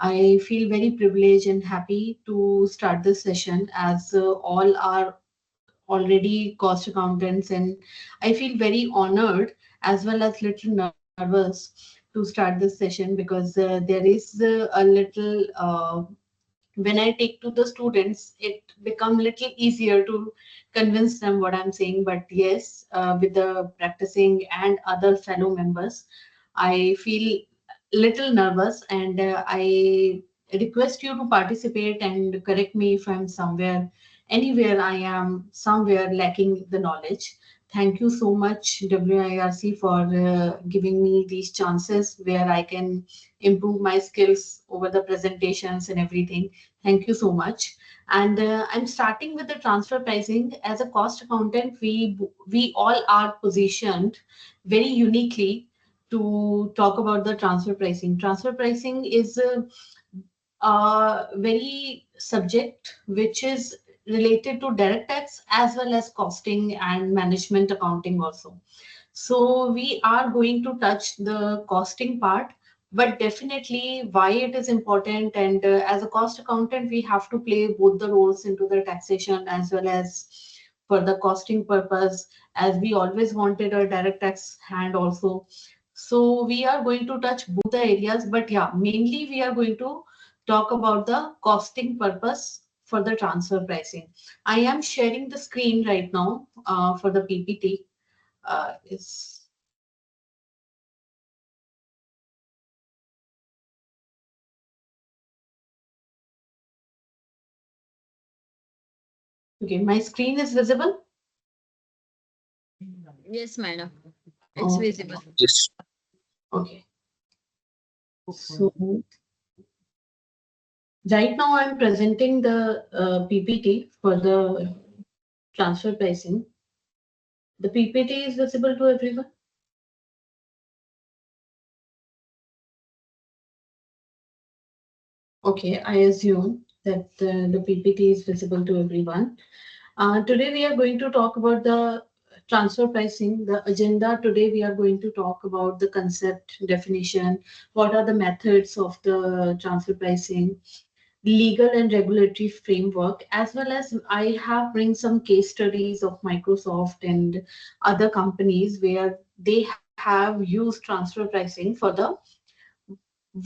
I feel very privileged and happy to start this session as all are already cost accountants, and I feel very honored as well as little nervous to start this session because there is a little when I take to the students, it become little easier to convince them what I'm saying. But yes, with the practicing and other fellow members, I feel little nervous, and I request you to participate and correct me if I'm somewhere, anywhere I am somewhere lacking the knowledge. Thank you so much, WIRC, for giving me these chances where I can improve my skills over the presentations and everything. Thank you so much. And I'm starting with the transfer pricing. As a cost accountant, we all are positioned very uniquely to talk about the transfer pricing. Transfer pricing is a very subject which is related to direct tax as well as costing and management accounting also. So we are going to touch the costing part, but definitely why it is important. And as a cost accountant, we have to play both the roles into the taxation as well as for the costing purpose, as we always wanted a direct tax hand also. So we are going to touch both the areas, but yeah, mainly we are going to talk about the costing purpose for the transfer pricing. I am sharing the screen right now for the PPT. Is okay. My screen is visible. Yes, madam. It's Okay. visible. Yes. Okay. So right now I'm presenting the PPT for the transfer pricing. The PPT is visible to everyone. Okay, I assume that the PPT is visible to everyone. Today we are going to talk about the transfer pricing. The agenda today we are going to talk about the concept definition, what are the methods of the transfer pricing, legal and regulatory framework, as well as I have bring some case studies of Microsoft and other companies where they have used transfer pricing for the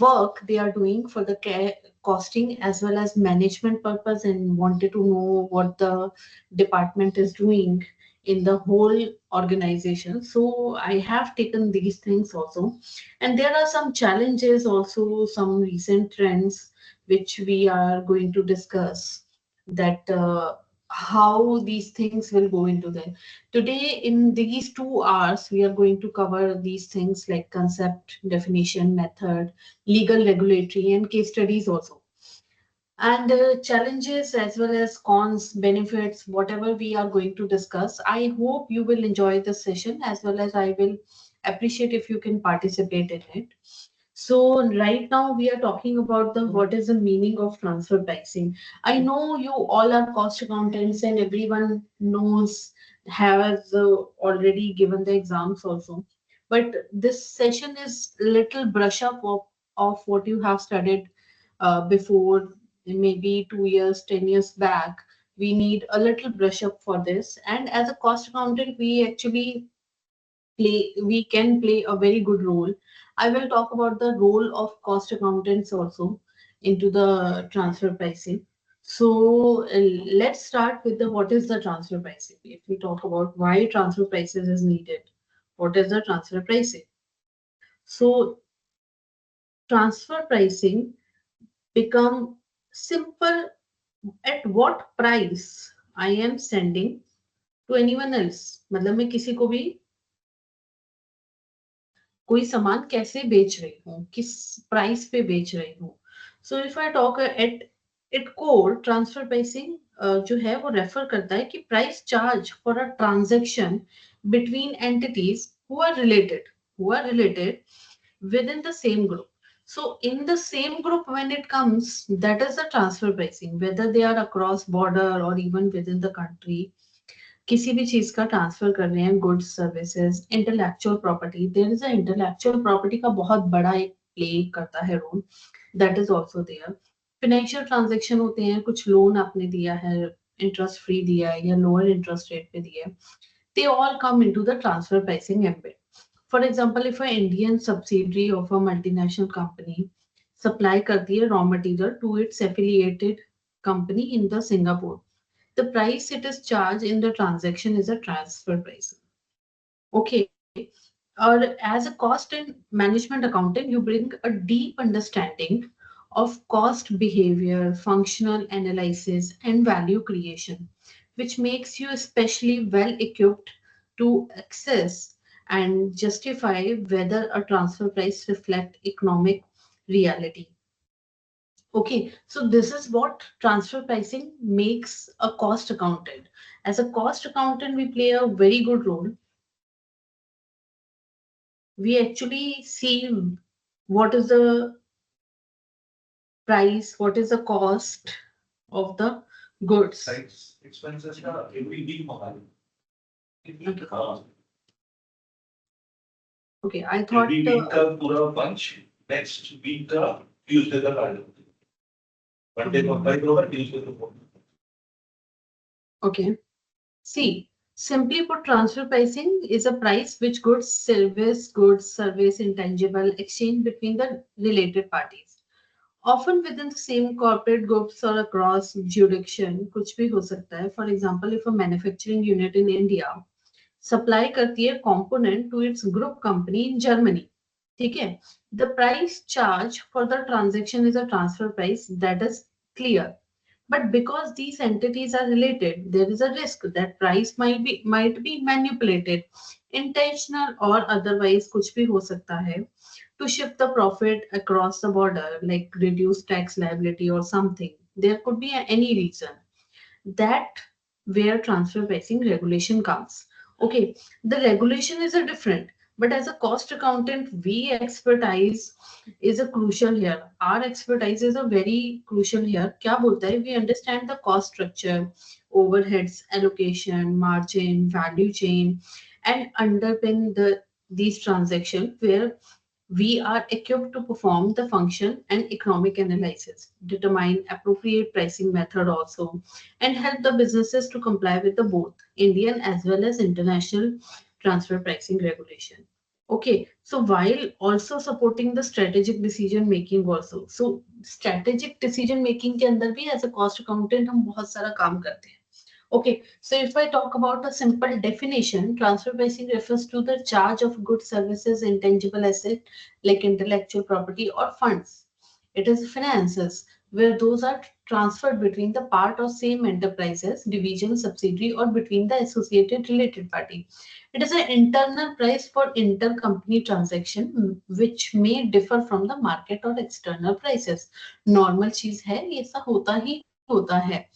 work they are doing for the care, costing as well as management purpose, and wanted to know what the department is doing in the whole organization. So I have taken these things also, and there are some challenges also, some recent trends which we are going to discuss, that how these things will go into them. Today, in these 2 hours, we are going to cover these things like concept, definition, method, legal, regulatory, and case studies also. And challenges as well as cons, benefits, whatever we are going to discuss. I hope you will enjoy this session as well as I will appreciate if you can participate in it. So right now we are talking about the what is the meaning of transfer pricing. I know you all are cost accountants and everyone knows, has already given the exams also. But this session is little brush up of what you have studied before, maybe 2 years, 10 years back. We need a little brush up for this. And as a cost accountant, we can play a very good role. I will talk about the role of cost accountants also into the transfer pricing. So let's start with the what is the transfer pricing. If we talk about why transfer prices is needed, what is the transfer pricing? So transfer pricing become simple at what price I am sending to anyone else. मतलब मैं किसी को भी कोई सामान कैसे बेच रही हूँ, किस प्राइस पे बेच रही हूँ. So if I talk at it core, transfer pricing जो है वो रेफर करता है कि price charge for a transaction between entities who are related within the same group. So in the same group, when it comes, that is the transfer pricing, whether they are across border or even within the country. किसी भी चीज का transfer कर रहे हैं, goods, services, intellectual property. There is a intellectual property का बहुत बड़ा एक प्ले करता है role, that is also there. Financial transaction होते हैं, कुछ लोन आपने दिया है, इंटरेस्ट फ्री दिया है या लोअर इंटरेस्ट रेट पे दिया है, they all come into the transfer pricing ambit. For example, if an Indian subsidiary of a multinational company supply करती है raw material to its affiliated company in the Singapore, the price it is charged in the transaction is a transfer price. Okay. Or as a cost and management accountant, you bring a deep understanding of cost behavior, functional analysis, and value creation, which makes you especially well equipped to assess and justify whether a transfer price reflect economic reality. Okay, so this is what transfer pricing makes a cost accountant. As a cost accountant, we play a very good role. We actually see what is the price, what is the cost of the goods. Expenses का every week मंगा Okay, I thought every week का पूरा bunch next week का Tuesday तक आ जाता है. Monday को apply करो Tuesday को. okay. See, simply put, transfer pricing is a price which goods, service, intangible exchange between the related parties. Often within the same corporate groups or across jurisdiction, कुछ भी हो सकता है. For example, if a manufacturing unit in India supply करती है component to its group company in Germany, ठीक है, the price charge for the transaction is a transfer price, that is clear. But because these entities are related, there is a risk that price might be manipulated, intentional or otherwise, कुछ भी हो सकता है, to shift the profit across the border, like reduce tax liability or something. There could be any reason. That where transfer pricing regulation comes. Okay, the regulation is a different, but as a cost accountant, we expertise is a crucial here. Our expertise is a very crucial here. क्या बोलता है? We understand the cost structure, overheads, allocation, margin, value chain, and underpin these transactions where we are equipped to perform the function and economic analysis, determine appropriate pricing method also, and help the businesses to comply with the both Indian as well as international transfer pricing regulation. Okay, so while also supporting the strategic decision making also. So strategic decision making के अंदर भी as a cost accountant हम बहुत सारा काम करते हैं. Okay, so if I talk about a simple definition, transfer pricing refers to the charge of goods, services, intangible asset like intellectual property or funds. It is finances where those are transferred between the part or same enterprises, division, subsidiary, or between the associated related party. It is an internal price for intercompany transaction which may differ from the market or external prices. Normal चीज है, ये ऐसा होता ही होता है.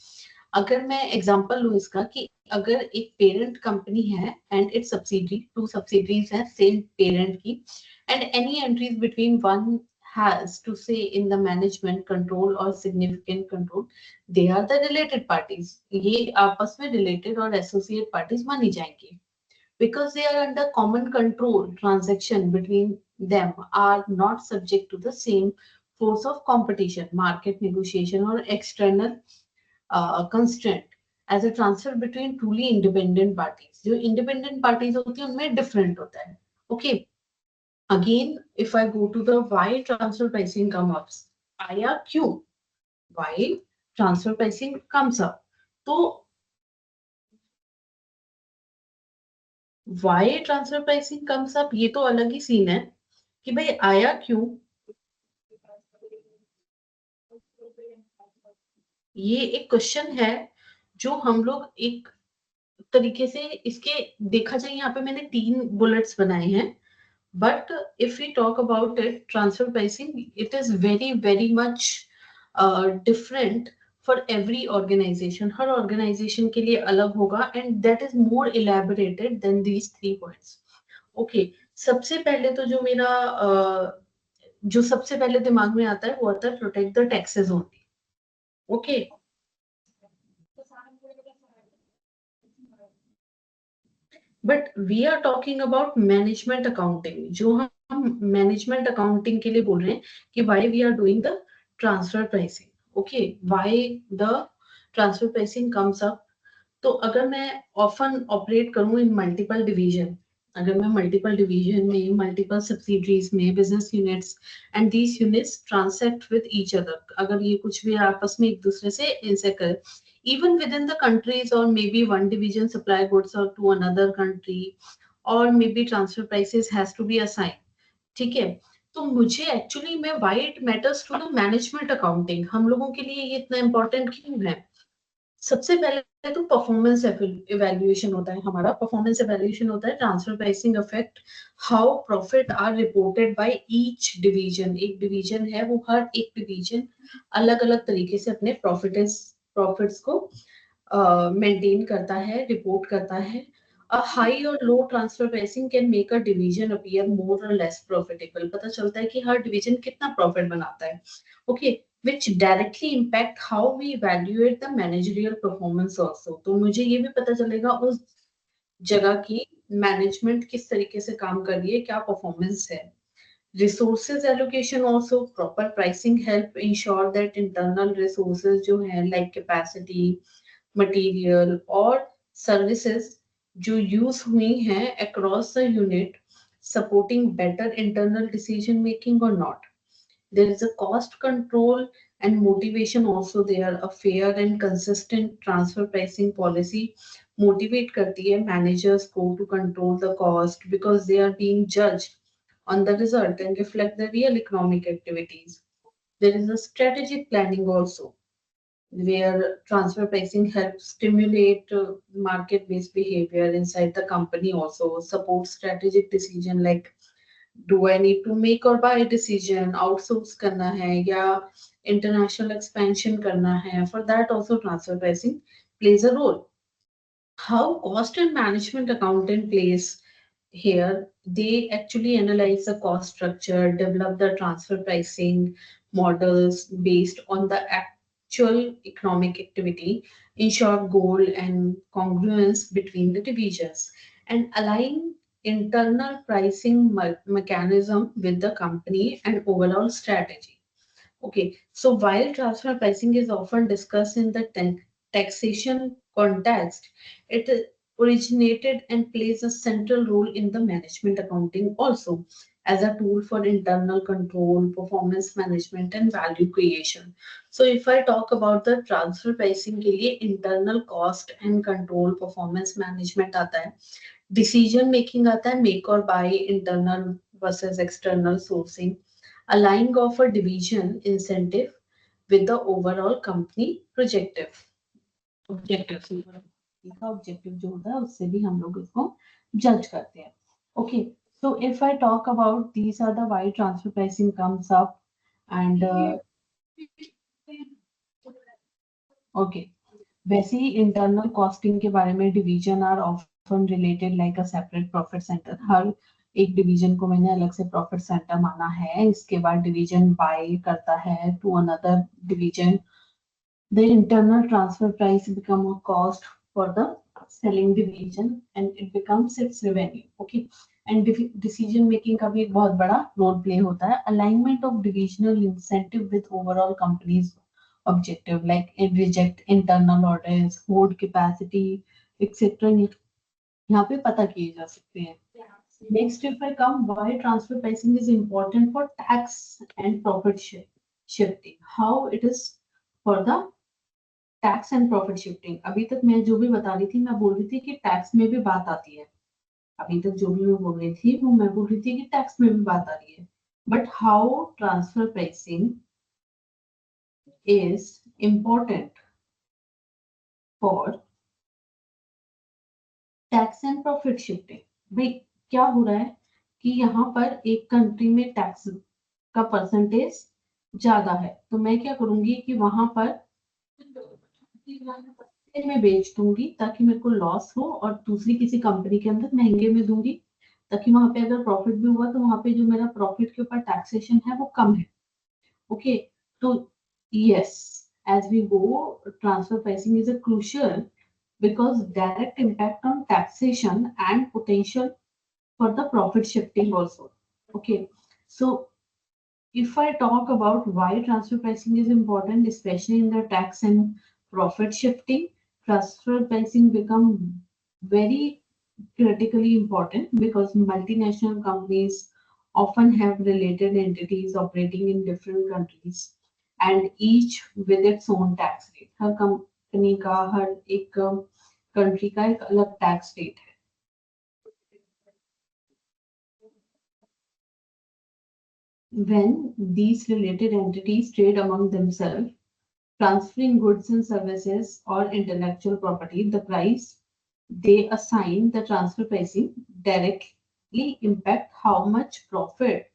अगर मैं example लूं इसका कि अगर एक पेरेंट कंपनी है and its subsidiary, two subsidiaries है सेम पेरेंट की, and any entries between one has to say in the management control or significant control, they are the related parties. ये आपस में related और associate parties मानी जाएंगी because they are under common control. Transaction between them are not subject to the same force of competition, market negotiation or external constraint as a transfer between truly independent parties. जो independent parties होती हैं उनमें different होता है. Okay. Again, if I go to the why transfer pricing comes up, आया क्यों? Why transfer pricing comes up? तो why transfer pricing comes up ये तो अलग ही सीन है कि भाई आया क्यों. ये एक क्वेश्चन है जो हम लोग एक तरीके से इसके देखा जाए, यहाँ पे मैंने 3 बुलेट्स बनाए हैं. But if we talk about it, transfer pricing, it is very, very much different for every organization. Her organization के लिए अलग होगा and that is more elaborated than these 3 points. Okay, सबसे पहले तो जो मेरा जो सबसे पहले दिमाग में आता है वो आता है protect the taxes only. Okay. But we are talking about management accounting. जो हम मैनेजमेंट अकाउंटिंग के लिए बोल रहे हैं कि why we are doing the transfer pricing, okay, why the transfer pricing comes up. तो अगर मैं ऑफन ऑपरेट करूं इन मल्टीपल डिवीजन, अगर मैं मल्टीपल डिवीजन में, मल्टीपल सब्सिडरीज में, business units, and these units transact with each other, अगर ये कुछ भी आपस में एक दूसरे से इनसे कर, even within the countries, or maybe one division supply goods or to another country, or maybe transfer prices has to be assigned, ठीक है। तो मुझे एक्चुअली में why it matters to the management accounting, हम लोगों के लिए ये इतना इंपॉर्टेंट क्यों है? सबसे पहले तो परफॉर्मेंस इवैल्यूएशन होता है, हमारा परफॉर्मेंस इवैल्यूएशन होता है, transfer pricing affect how profit are reported by each division. एक डिवीजन है, वो हर एक डिवीजन अलग अलग तरीके से अपने प्रॉफिट्स को मेंटेन करता है, रिपोर्ट करता है। A high or low transfer pricing can make a division appear more or less profitable. पता चलता है कि हर डिवीजन कितना प्रॉफिट बनाता है, okay, which directly impact how we evaluate the managerial performance also. तो मुझे ये भी पता चलेगा उस जगह की मैनेजमेंट किस तरीके से काम कर रही है, क्या परफॉर्मेंस है। Resources allocation also, proper pricing help ensure that internal resources जो है like capacity, material और services जो यूज हुई हैं across the unit, supporting better internal decision making or not. There is a cost control and motivation also there. A fair and consistent transfer pricing policy motivate करती है managers को to control the cost, because they are being judged on the result and reflect the real economic activities. There is a strategic planning also, where transfer pricing helps stimulate market-based behavior inside the company, also support strategic decision like do I need to make or buy decision, outsource करना है या international expansion करना है, for that also transfer pricing plays a role. How cost and management accountant plays here, they actually analyze the cost structure, develop the transfer pricing models based on the actual economic activity, ensure goal and congruence between the divisions, and align internal pricing mechanism with the company and overall strategy. Okay, so while transfer pricing is often discussed in the taxation context, it originated and plays a central role in the management accounting also, as a tool for internal control, performance management, and value creation. So if I talk about the transfer pricing के लिए internal cost and control, performance management आता है, decision making आता है, make or buy, internal versus external sourcing, aligning of a division incentive with the overall company projective objective का objective जो होता है उससे भी हम लोग इसको जज करते हैं। Okay, so if I talk about these are the why transfer pricing comes up, and okay, वैसे ही इंटरनल कॉस्टिंग के बारे में, division are often related like a separate profit centre, हर एक डिवीजन को मैंने अलग से प्रॉफिट सेंटर माना है। इसके बाद डिवीजन बाय करता है to another division, the internal transfer price become a cost for the selling division and it becomes its revenue, okay, and decision making का भी एक बहुत बड़ा रोल प्ले होता है। alignment of divisional incentive with overall company's objective, like it reject internal orders, hold capacity, etc, यहाँ पे पता किए जा सकते हैं। Next, if I come, why transfer pricing is important for tax and profit shifting, how it is for the tax and profit shifting. अभी तक मैं जो भी बता रही थी, मैं बोल रही थी कि टैक्स में भी बात आती है, अभी तक जो भी मैं बोल रही थी वो मैं बोल रही थी कि टैक्स में भी बात आ रही है, but how transfer pricing is important for tax and profit shifting. भाई क्या हो रहा है कि यहाँ पर एक कंट्री में टैक्स का परसेंटेज ज्यादा है, तो मैं क्या करूंगी कि वहां पर मैं बेच दूंगी ताकि मेरे को लॉस हो, और दूसरी किसी कंपनी के अंदर महंगे में दूंगी ताकि वहां पे अगर प्रॉफिट भी हुआ तो वहां पे जो मेरा प्रॉफिट के ऊपर टैक्सेशन है वो कम है। ओके, तो yes, as we go, transfer pricing is a crucial because direct impact on taxation and potential for the profit shifting also. Okay, so if I talk about why transfer pricing is important, especially in the tax and profit shifting, transfer pricing become very critically important because multinational companies often have related entities operating in different countries and each with its own tax rate. Her company का हर एक country का एक अलग tax rate है. When these related entities trade among themselves, transferring goods and services or intellectual property, the price they assign the transfer pricing directly impact how much profit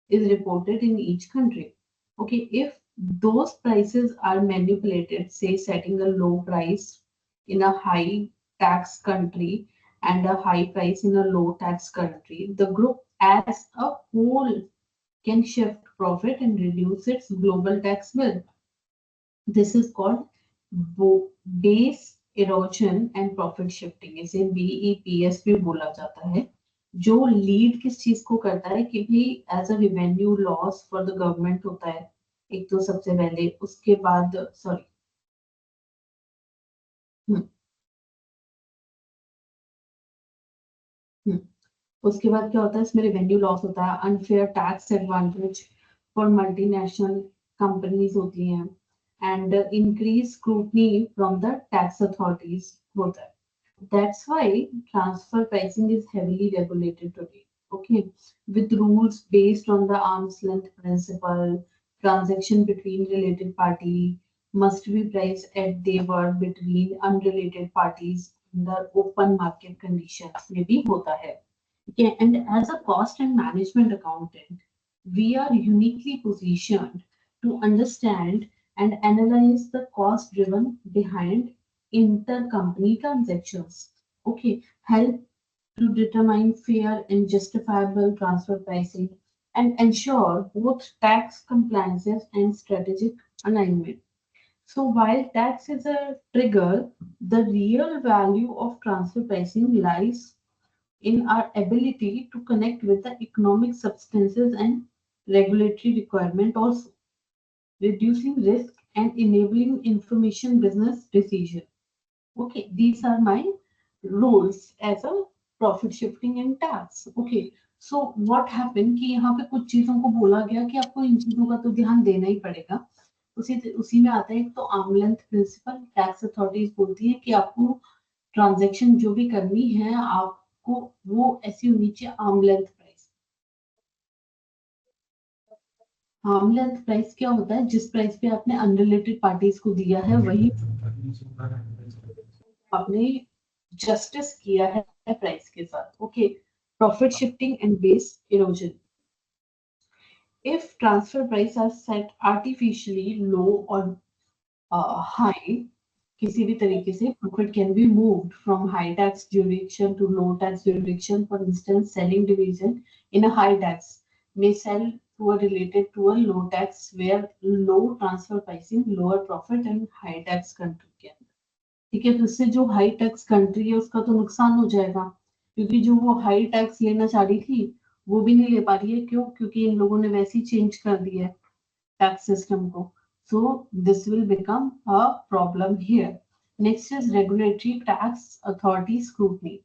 is reported in each country. Okay, if those prices are manipulated, say setting a low price in a high tax country and a high price in a low tax country, the group as a whole can shift profit and reduce its global tax bill. This is called base erosion and profit shifting. इसे BEPS भी बोला जाता है. जो lead किस चीज को करता है कि भी as a revenue loss for the government होता है. एक तो सबसे पहले उसके बाद सॉरी उसके बाद क्या होता है इसमें रेवेन्यू लॉस होता है. Unfair tax advantage for multinational companies होती हैं and increase scrutiny from the tax authorities होता है. That's why transfer pricing is heavily regulated today. Okay, with rules based on the arm's length principle, transaction between related party must be priced at they were between unrelated parties under open market conditions में भी होता है. Okay, and as a cost and management accountant, we are uniquely positioned to understand and analyze the cost driven behind intercompany transactions. Okay, help to determine fair and justifiable transfer pricing and ensure both tax compliances and strategic alignment. So while tax is a trigger, the real value of transfer pricing lies in our ability to connect with the economic substances and regulatory requirement also, reducing risk and enabling information business decision. Okay, these are my roles as a profit shifting and tax. Okay, so what happened कि यहाँ पे कुछ चीजों को बोला गया कि आपको इन चीजों का तो ध्यान देना ही पड़ेगा. उसी में आता है एक तो arm length principle. Tax authorities बोलती है कि आपको ट्रांजैक्शन जो भी करनी है आपको वो ऐसी होनी चाहिए arm length price. Arm length price क्या होता है? जिस प्राइस पे आपने अनरिलेटेड पार्टीज को दिया है वही आपने जस्टिस किया है प्राइस के साथ. Okay, profit shifting and base erosion. if transfer prices are set artificially low or high, किसी भी तरीके से profit can be moved from high tax jurisdiction to low tax jurisdiction. For instance, selling division in a high tax may sell to a related to a low tax where low transfer pricing, lower profit and high tax country के अंदर. ठीक है, तो इससे जो high tax country है उसका तो नुकसान हो जाएगा क्योंकि जो वो हाई टैक्स लेना चाह रही थी वो भी नहीं ले पा रही है. क्यों? क्योंकि इन लोगों ने वैसे ही चेंज कर दिया है टैक्स सिस्टम को. So this will become a problem here. Next is regulatory tax authority scrutiny.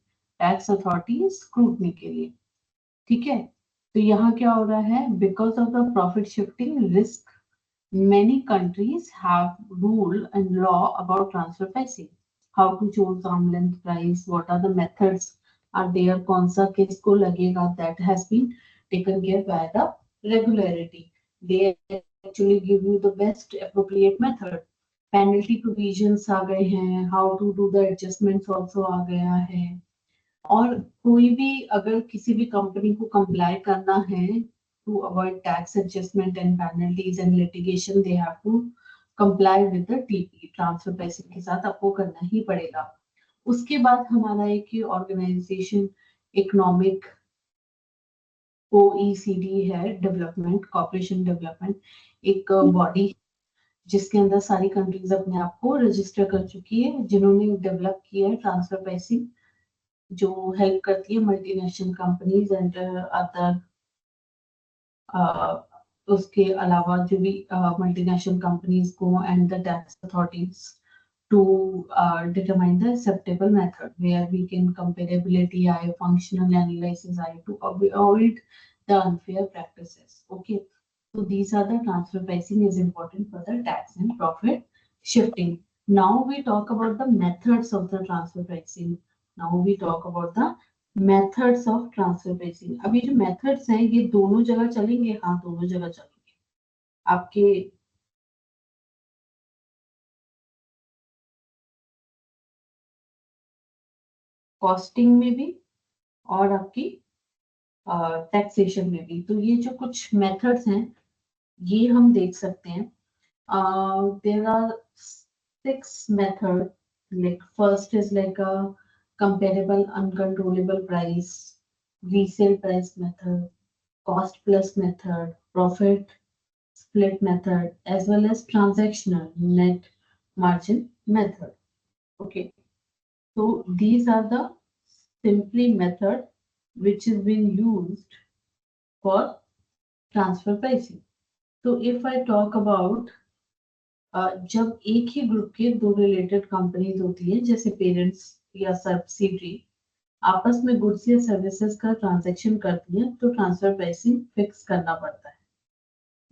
Tax authority scrutiny के लिए. ठीक है, तो यहाँ क्या हो रहा है? Because of the profit shifting risk many countries have rule and law about transfer pricing. How to choose arm length price, what are the methods are there, कौन सा किसको लगेगा, that has been taken care by the regularity. They actually give you the best appropriate method. Penalty provisions आ गए हैं, how to do the adjustments also आ गया है. और कोई भी अगर किसी भी कंपनी को कंप्लाई करना है to avoid tax adjustment and penalties and litigation, they have to comply with the TP transfer pricing के साथ आपको करना ही पड़ेगा. उसके बाद हमारा एक ही ऑर्गेनाइजेशन इकोनॉमिक OECD है, डेवलपमेंट कॉर्पोरेशन डेवलपमेंट, एक बॉडी जिसके अंदर सारी कंट्रीज अपने आप को रजिस्टर कर चुकी है, जिन्होंने डेवलप किया है ट्रांसफर प्राइसिंग, जो हेल्प करती है मल्टीनेशनल कंपनीज एंड अदर उसके अलावा जो भी मल्टीनेशनल कंपनीज को and the tax authorities to determine the acceptable method where we can comparability eye, functional analysis eye to avoid the unfair practices. Okay, so these are the transfer pricing is important for the tax and profit shifting. Now we talk about the methods of the transfer pricing. Now we talk about the methods of transfer pricing. अभी जो methods हैं ये दोनों जगह चलेंगे, हाँ दोनों जगह चलेंगे आपके कॉस्टिंग में भी और आपकी टैक्सेशन में भी। तो ये जो कुछ मेथड्स हैं ये हम देख सकते हैं। There are 6 method, like first is like a comparable uncontrollable price, resale price method, cost plus method, profit split method, as well as transactional net margin method. Okay, so these are the simply method which is being used for transfer pricing. So if I talk about जब एक ही group के दो related companies होती हैं जैसे parents या subsidiary आपस में गुड्स या सर्विसेज का ट्रांजैक्शन करती हैं तो ट्रांसफर प्राइसिंग फिक्स करना पड़ता है।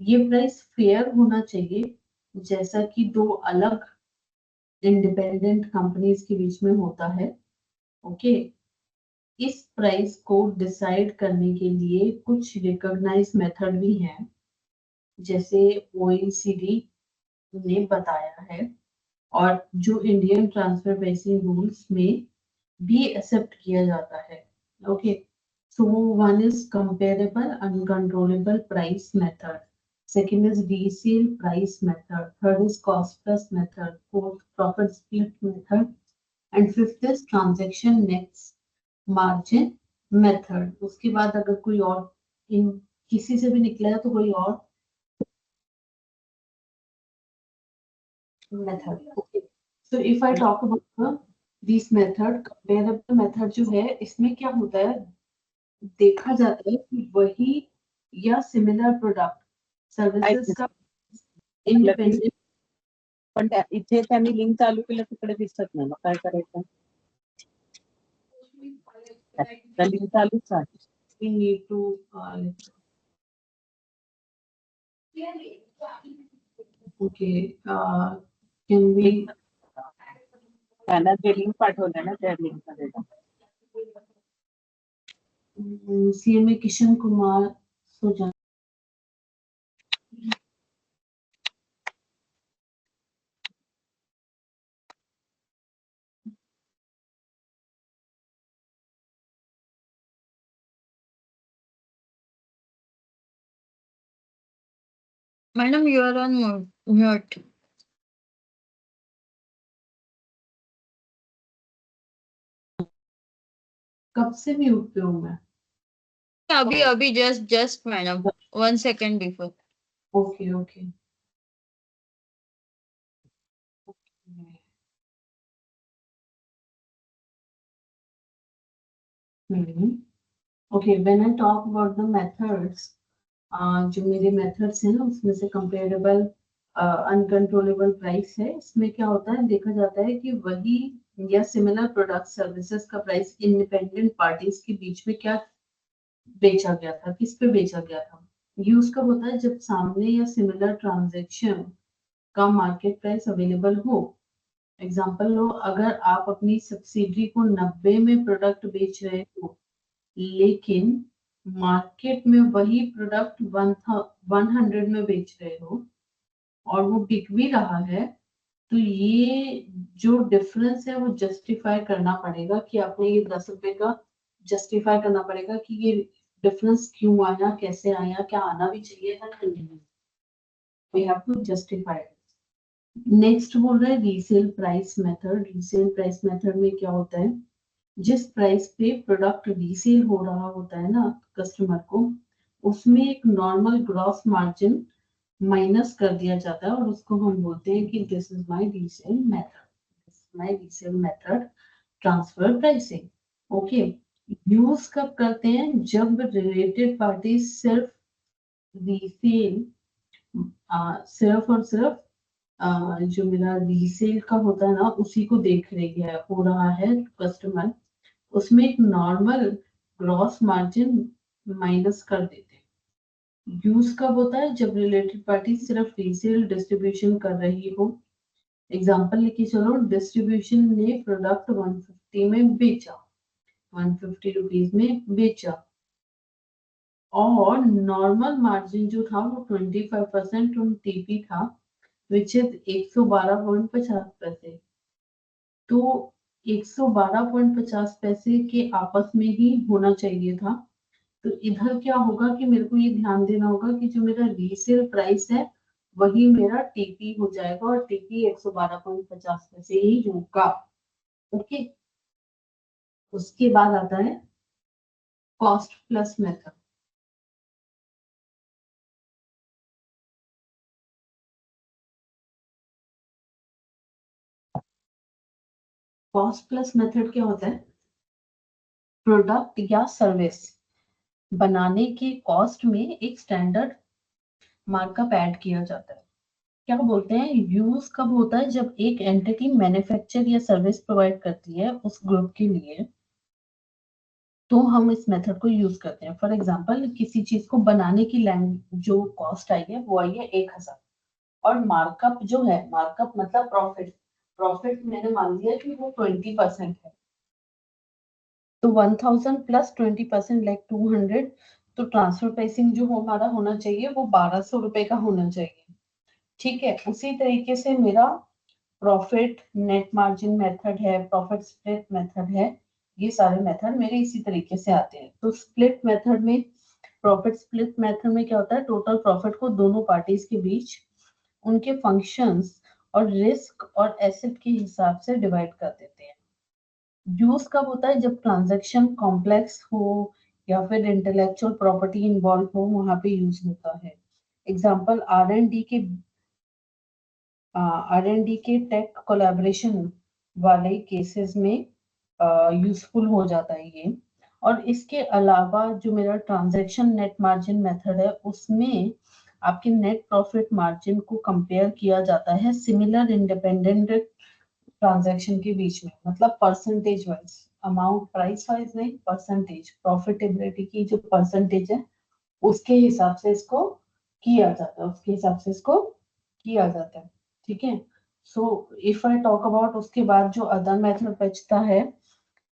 ये प्राइस फेयर होना चाहिए जैसा कि दो अलग इंडिपेंडेंट कंपनीज के बीच में होता है। ओके, इस प्राइस को डिसाइड करने के लिए कुछ रिकॉग्नाइज मेथड भी हैं जैसे OECD ने बताया है और जो इंडियन ट्रांसफर प्राइसिंग रूल्स में भी एक्सेप्ट किया जाता है। Okay, so one is comparable uncontrollable price method, second is resale price method, third is cost plus method, fourth profit split method, and fifth is transaction net margin method. उसके बाद अगर कोई और इन किसी से भी निकला है तो कोई और method. Okay. So if I talk about this method, comparable method जो है इसमें क्या होता है, देखा जाता है कि वही या सिमिलर प्रोडक्ट सर्विसेज का इंडिपेंडेंट पण इथे त्यांनी लिंक चालू केलं तिकडे दिसत नाही, मग काय करायचं? लिंक चालूच आहे. we need to okay, can we त्यांना जे लिंक पाठवलं ना त्या लिंक मध्ये जा. CMA Kishan Kumar Sujan Madam, you are on mute. कब से म्यूट पे हूँ मैं? अभी just madam 1 second before. Okay okay okay, when I talk about the methods, जो मेरे मेथड्स हैं ना उसमें से कंपेरेबल अनकंट्रोलेबल प्राइस है। इसमें क्या होता है, देखा जाता है कि वही या सिमिलर प्रोडक्ट सर्विसेज का प्राइस इंडिपेंडेंट पार्टीज के बीच में क्या बेचा गया था, किस पे बेचा गया था। यूज कब होता है, जब सामने या सिमिलर ट्रांजैक्शन का मार्केट प्राइस अवेलेबल हो। एग्जांपल लो, अगर आप अपनी सब्सिडी को 90 में प्रोडक्ट बेच रहे हो लेकिन मार्केट में वही प्रोडक्ट 100 में बेच रहे हो और वो बिक भी रहा है, तो ये जो डिफरेंस है वो जस्टिफाई करना पड़ेगा कि आपने ये 10 रुपए का जस्टिफाई करना पड़ेगा कि ये डिफरेंस क्यों आया, कैसे आया, क्या आना भी चाहिए था कि नहीं। We have to justify. Next बोल रहे हैं resale price method. Resale price method में क्या होता है, जिस प्राइस पे प्रोडक्ट रीसेल हो रहा होता है ना कस्टमर को, उसमें एक नॉर्मल ग्रॉस मार्जिन माइनस कर दिया जाता है और उसको हम बोलते हैं कि this is my resale method, this is my resale method transfer pricing. Okay, use कब करते हैं, जब रिलेटेड पार्टी सिर्फ रीसेल सिर्फ और सिर्फ जो मेरा रीसेल का होता है ना उसी को देख रही है, हो रहा है कस्टमर, उसमें एक नॉर्मल ग्रॉस मार्जिन माइनस कर देते हैं। यूज कब होता है? जब रिलेटेड पार्टी सिर्फ रीसेल डिस्ट्रीब्यूशन कर रही हो। एग्जांपल लेके चलो, डिस्ट्रीब्यूशन ने प्रोडक्ट 150 में बेचा, 150 रुपीज में बेचा, और नॉर्मल मार्जिन जो था वो 25% ऑन टीपी था, विच इज 112.50 पैसे। तो 112.50 पैसे के आपस में ही होना चाहिए था। तो इधर क्या होगा कि मेरे को ये ध्यान देना होगा कि जो मेरा रीसेल प्राइस है वही मेरा टीपी हो जाएगा, और टीपी 112.50 पैसे ही होगा। ओके, उसके बाद आता है cost plus method. Cost plus method क्या होता है? प्रोडक्ट या सर्विस बनाने के कॉस्ट में एक स्टैंडर्ड मार्कअप ऐड किया जाता है। क्या बोलते हैं? यूज कब होता है? जब एक एंटिटी मैन्युफैक्चर या सर्विस प्रोवाइड करती है उस ग्रुप के लिए, तो हम इस मेथड को यूज करते हैं। फॉर एग्जांपल, किसी चीज को बनाने की जो कॉस्ट आई है वो आई है 1000, और मार्कअप जो है, मार्कअप मतलब प्रॉफिट, प्रॉफिट मैंने मान लिया कि वो 20% है। तो 1000 प्लस 20% लाइक 200, तो ट्रांसफर प्राइसिंग जो हमारा होना चाहिए वो 1200 रुपए का होना चाहिए। ठीक है, उसी तरीके से मेरा प्रॉफिट नेट मार्जिन मेथड है, प्रॉफिट स्प्लिट मेथड है, ये सारे मेथड मेरे इसी तरीके से आते हैं। तो स्प्लिट मेथड में, प्रॉफिट स्प्लिट मेथड में क्या होता है? टोटल प्रॉफिट को दोनों पार्टीज के बीच उनके फंक्शंस और रिस्क और एसेट के हिसाब से डिवाइड कर देते हैं। यूज कब होता है? जब ट्रांजैक्शन कॉम्प्लेक्स हो या फिर इंटेलेक्चुअल प्रॉपर्टी इन्वॉल्व हो, वहां पे यूज होता है। एग्जांपल, आर एन डी के टेक कोलैबोरेशन वाले केसेस में यूजफुल हो जाता है ये। और इसके अलावा जो मेरा ट्रांजैक्शन नेट मार्जिन मेथड है, उसमें आपके नेट प्रॉफिट मार्जिन को कंपेयर किया जाता है सिमिलर इंडिपेंडेंट ट्रांजैक्शन के बीच में, मतलब percentage wise, amount price wise नहीं, परसेंटेज प्रॉफिटेबिलिटी की जो परसेंटेज है उसके हिसाब से इसको किया जाता है, उसके हिसाब से इसको किया जाता है। ठीक है, सो इफ आई टॉक अबाउट उसके बाद जो अदर मेथड बचता है,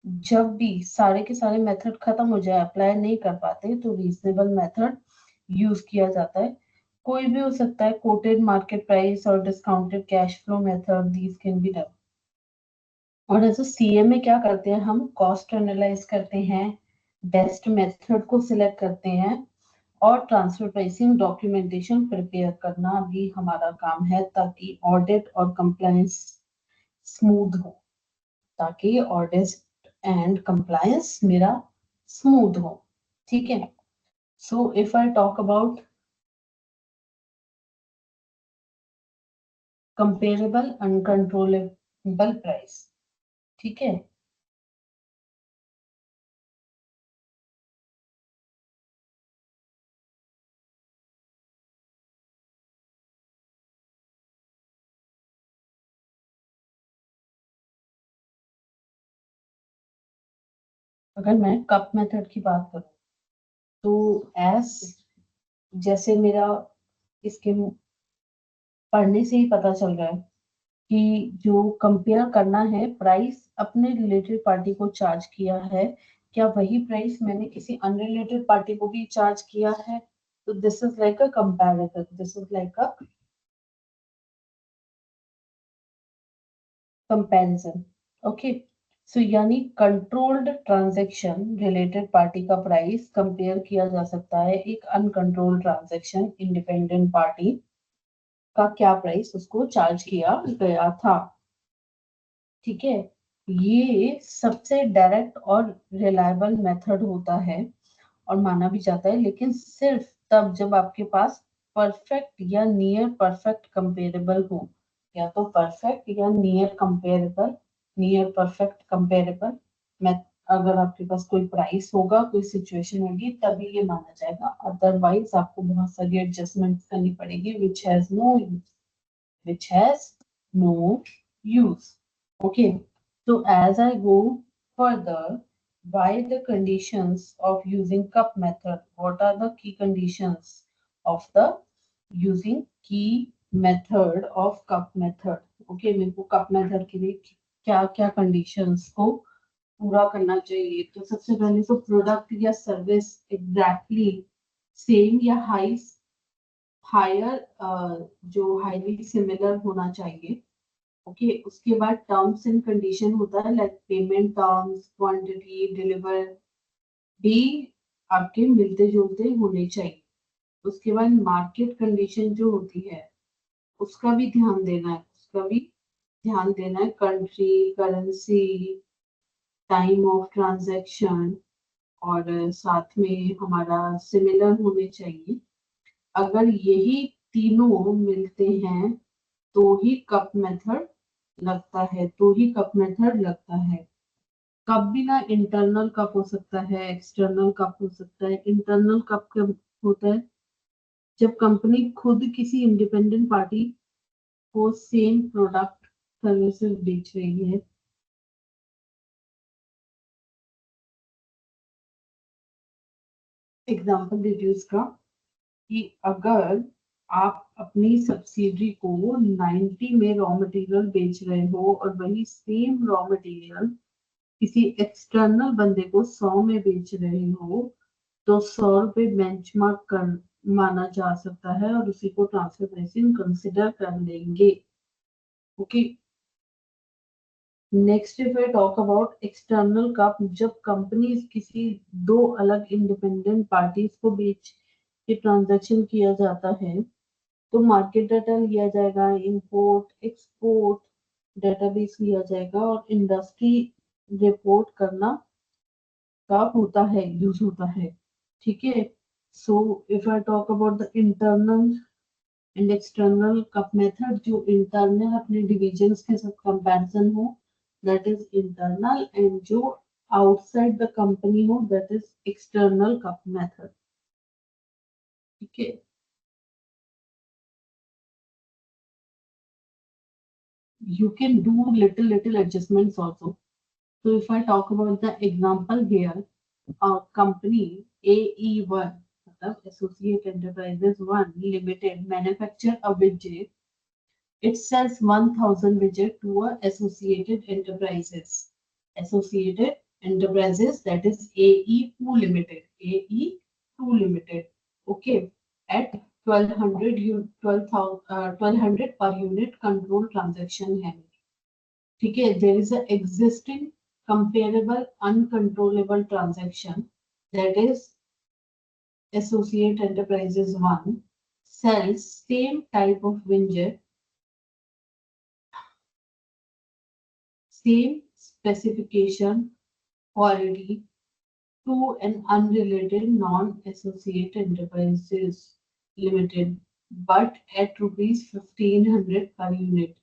जब भी सारे के सारे मेथड खत्म हो जाए, अप्लाई नहीं कर पाते, तो रीजनेबल मेथड यूज किया जाता है। कोई भी हो सकता है, कोटेड मार्केट प्राइस और discounted cash flow method, these can be done. और एज अ सीए में क्या करते हैं? हम कॉस्ट एनालाइज करते हैं, बेस्ट मेथड को सिलेक्ट करते हैं, और ट्रांसफर प्राइसिंग डॉक्यूमेंटेशन प्रिपेयर करना भी हमारा काम है, ताकि ऑडिट और कंप्लायंस स्मूथ हो, ताकि ऑडिट एंड कंप्लायंस मेरा स्मूथ हो। ठीक है, सो if I talk about comparable uncontrollable price, ठीक है, अगर मैं कप मेथड की बात करूं, तो एस जैसे मेरा इसके पढ़ने से ही पता चल रहा है कि जो कंपेयर करना है, प्राइस अपने रिलेटेड पार्टी को चार्ज किया है, क्या वही प्राइस मैंने किसी अनरिलेटेड पार्टी को भी चार्ज किया है? तो this is like a comparison, this is like a comparison. Okay, so यानी कंट्रोल्ड ट्रांजैक्शन रिलेटेड पार्टी का प्राइस कंपेयर किया जा सकता है एक अनकंट्रोल्ड ट्रांजैक्शन इंडिपेंडेंट पार्टी का क्या प्राइस उसको चार्ज किया गया था। ठीक है, ये सबसे डायरेक्ट और रिलायबल मेथड होता है और माना भी जाता है, लेकिन सिर्फ तब जब आपके पास परफेक्ट या नियर परफेक्ट कंपेरेबल हो, या तो परफेक्ट या नियर परफेक्ट कंपेरेबल अगर आपके पास कोई प्राइस होगा, कोई सिचुएशन होगी, तभी ये माना जाएगा, अदरवाइज आपको बहुत सारी एडजस्टमेंट करनी पड़ेगी which has no use. Okay, so as I go further, by the conditions of using cup method, what are the key conditions of the using key method of cup method? Okay, मेरे को cup method के लिए क्या क्या conditions को पूरा करना चाहिए? तो सबसे पहले तो प्रोडक्ट या सर्विस एग्जैक्टली सेम या हायर जो हाईली सिमिलर होना चाहिए। ओके, उसके बाद टर्म्स एंड कंडीशन होता है, like payment terms, quantity, deliver भी आपके मिलते जुलते होने चाहिए। उसके बाद मार्केट कंडीशन जो होती है उसका भी ध्यान देना है, country, currency, time of transaction, और साथ में हमारा सिमिलर होने चाहिए। अगर यही तीनों मिलते हैं तो ही कप मेथड लगता है। कप भी ना इंटरनल कप हो सकता है, एक्सटर्नल कप हो सकता है। इंटरनल कप कब होता है? जब कंपनी खुद किसी इंडिपेंडेंट पार्टी को सेम प्रोडक्ट सर्विसेज बेच रही है। एग्जाम्पल दीजिए उसका, कि अगर आप अपनी सब्सिडी को 90 में रॉ मटेरियल बेच रहे हो और वही सेम रॉ मटेरियल किसी एक्सटर्नल बंदे को 100 में बेच रहे हो, तो 100 रुपए बेंचमार्क कर माना जा सकता है और उसी को ट्रांसफर प्राइसिंग कंसिडर कर लेंगे। Okay, next if I talk about external cup, जब कंपनी किसी दो अलग इंडिपेंडेंट पार्टीज को बेच के ट्रांजैक्शन किया जाता है, तो मार्केट डाटा लिया जाएगा, इंपोर्ट एक्सपोर्ट डेटाबेस लिया जाएगा और इंडस्ट्री रिपोर्ट करना का यूज होता है। ठीक है, सो if I talk about the internal and external cup method, जो इंटरनल अपने डिविजन्स के साथ कंपैरिजन हो, दैट इज इंटरनल, एंड जो आउटसाइड द कंपनी हो, that is external cup method. ठीक है, you can do little adjustments also. So if I talk about the example here, company AE1, Associate Enterprises 1 Limited, manufacture a widget. It sells 1000 widget to a Associated Enterprises. Associated Enterprises, that is AE2 Limited. AE2 Limited. Okay. At 1200 per unit control transaction है। ठीक है, there is a existing comparable uncontrollable transaction, that is Associate Enterprises 1 sells same type of widget, same specification, quality to an unrelated non-associate enterprises limited, but at rupees 1500 per unit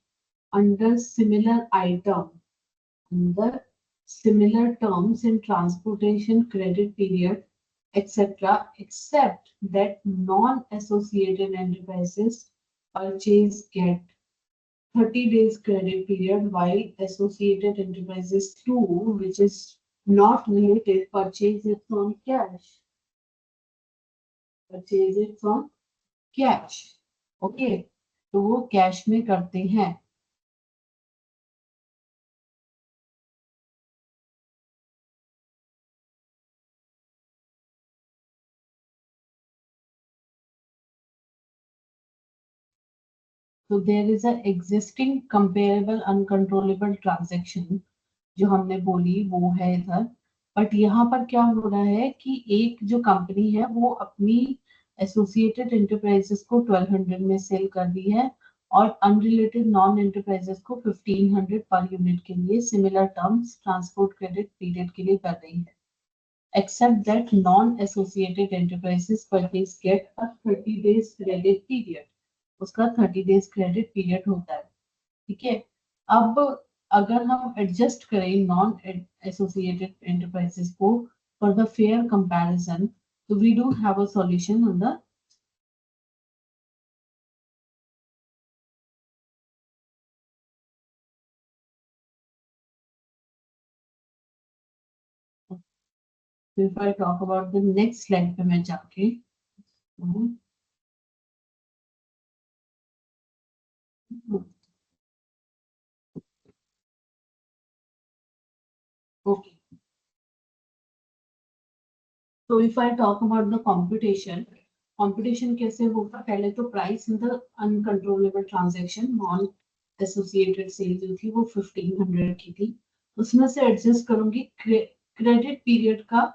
under similar terms in transportation credit period, etc., except that non-associated enterprises purchase get 30 days credit period, while associated enterprises 2, which is not related, purchase it from cash. Okay, तो वो cash में करते हैं। So there is a existing comparable uncontrollable transaction जो हमने बोली वो है इधर, बट यहाँ पर क्या हो रहा है कि एक जो कंपनी है वो अपनी एसोसिएटेड एंटरप्राइजेस को 1200 में सेल कर दी है और अनरिलेटेड नॉन एंटरप्राइजेस को 1500 पर यूनिट के लिए similar terms transport credit period के लिए कर रही है, except that non-associated enterprises purchase get a 30 days credit period. उसका 30 days credit period होता है। ठीक है, अब अगर हम एडजस्ट करें नॉन एसोसिएटेड एंटरप्राइजेस को फॉर द फेयर कंपैरिजन, तो we do have a solution on the if I talk about the next slide पे मैं जाके okay. So if I talk about the computation, computation कैसे होगा? पहले तो price in the uncontrollable transaction non associated sale जो थी वो 1500 की थी, उसमें से एडजस्ट करूंगी क्रेडिट पीरियड का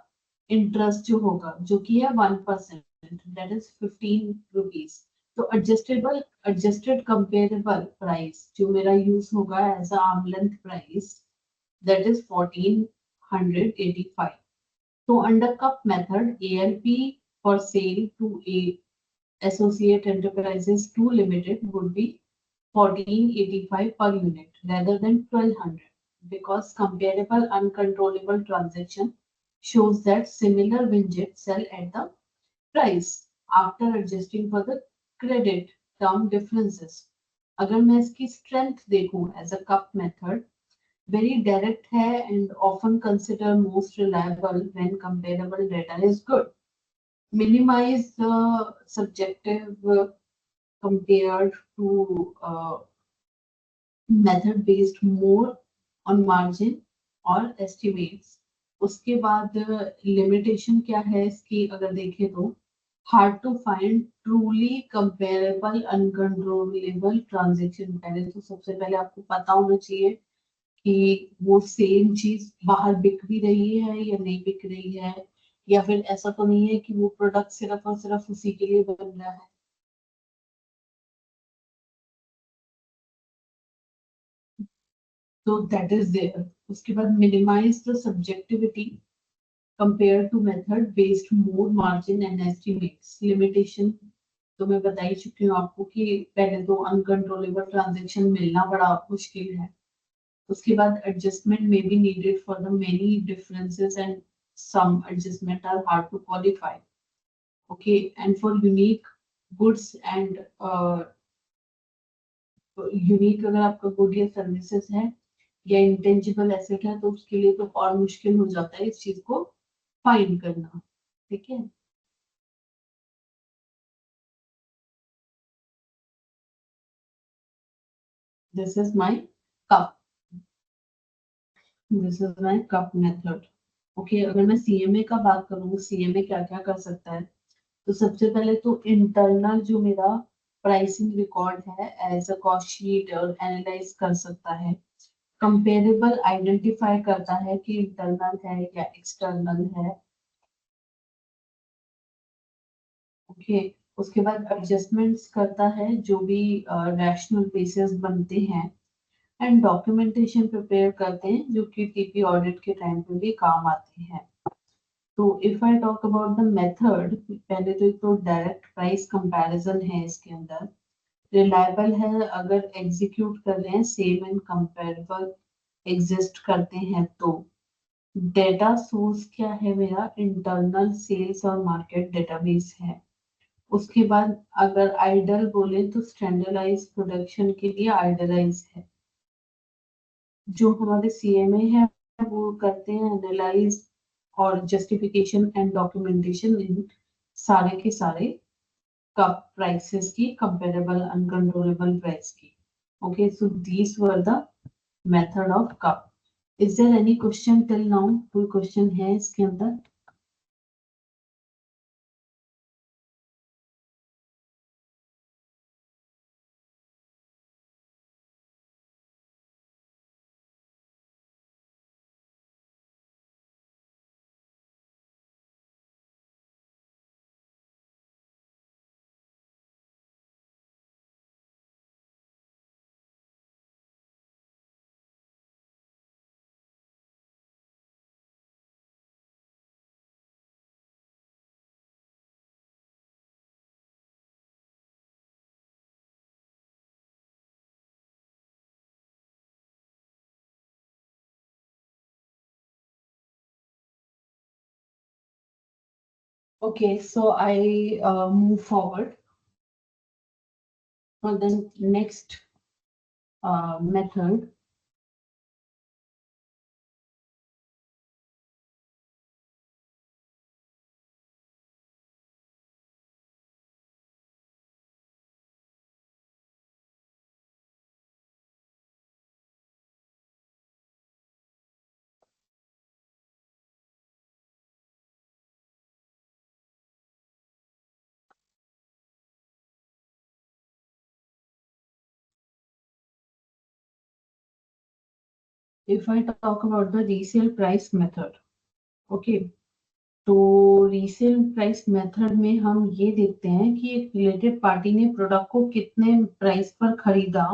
इंटरेस्ट जो होगा, जो कि है 1%, दैट इज 15 रुपीज। तो एडजस्टेड कंपेरेबल प्राइस जो मेरा यूज होगा as arm length price, that is 1485। So under CUP method, ALP for sale to a associate enterprises to limited would be 1485 per unit rather than 1200, because comparable uncontrollable transaction shows that similar widgets sell at the price after adjusting for the credit term differences. अगर मैं इसकी strength देखूं as a CUP method, very direct है and often considered most reliable when comparable data is good. Minimize the subjective compared to method based more on margin और estimates. उसके बाद limitation क्या है इसकी अगर देखें तो hard to find truly comparable uncontrollable transaction। पहले तो सबसे पहले आपको पता होना चाहिए कि वो सेम चीज बाहर बिक भी रही है या नहीं बिक रही है, या फिर ऐसा तो नहीं है कि वो प्रोडक्ट सिर्फ और सिर्फ उसी के लिए बन रहा है। तो दैट इज देयर। उसके बाद minimize the subjectivity compare to method based more margin and estimates. Limitation तो मैं बता ही चुकी हूँ आपको कि पहले तो अनकंट्रोलेबल ट्रांजेक्शन मिलना बड़ा मुश्किल है। उसके बाद adjustment may be needed for the many differences and some adjustment are hard to qualify. Okay, and for unique goods and unique अगर आपका गुड या सर्विसेज है या इंटेंजिबल एसेट है तो उसके लिए तो और मुश्किल हो जाता है इस चीज को फाइंड करना। ठीक है, this is my cup, this is my cup method. Okay, अगर मैं सीएमए का बात करूँ, सीएमए क्या क्या कर सकता है, तो सबसे पहले तो इंटरनल जो मेरा प्राइसिंग रिकॉर्ड है एज अ कॉस्ट शीट और एनालाइज कर सकता है। कंपेरेबल आइडेंटिफाई करता है कि इंटरनल है या एक्सटर्नल है। ओके, उसके बाद एडजस्टमेंट्स करता है जो भी रैशनल बेसिस बनते हैं, एंड डॉक्यूमेंटेशन प्रिपेयर करते हैं जो कि टीपी ऑडिट के टाइम पे भी काम आते हैं। तो if I talk about the method, पहले तो एक तो डायरेक्ट प्राइस कंपैरिजन है इसके अंदर, रिलायबल है अगर एग्जीक्यूट कर रहे हैं सेम एंड कंपेरेबल एग्जिस्ट करते हैं तो। डेटा सोर्स क्या है मेरा, इंटरनल सेल्स और मार्केट डेटाबेस है। उसके बाद अगर आइडल बोले तो स्टैंडर्डाइज प्रोडक्शन के लिए आइडलाइज है। जो हमारे सीएमए है वो करते हैं एनालाइज और जस्टिफिकेशन एंड डॉक्यूमेंटेशन इन सारे के सारे कप प्राइसेस की, कंपेरेबल अनकंट्रोलेबल प्राइस की। Okay, so these were the method of cup. Is there any question till now? कोई क्वेश्चन है इसके अंदर? Okay, so I move forward for the next method. If I talk about the resale price method, okay, तो resale price method में हम ये देखते हैं कि एक रिलेटेड पार्टी ने प्रोडक्ट को कितने प्राइस पर खरीदा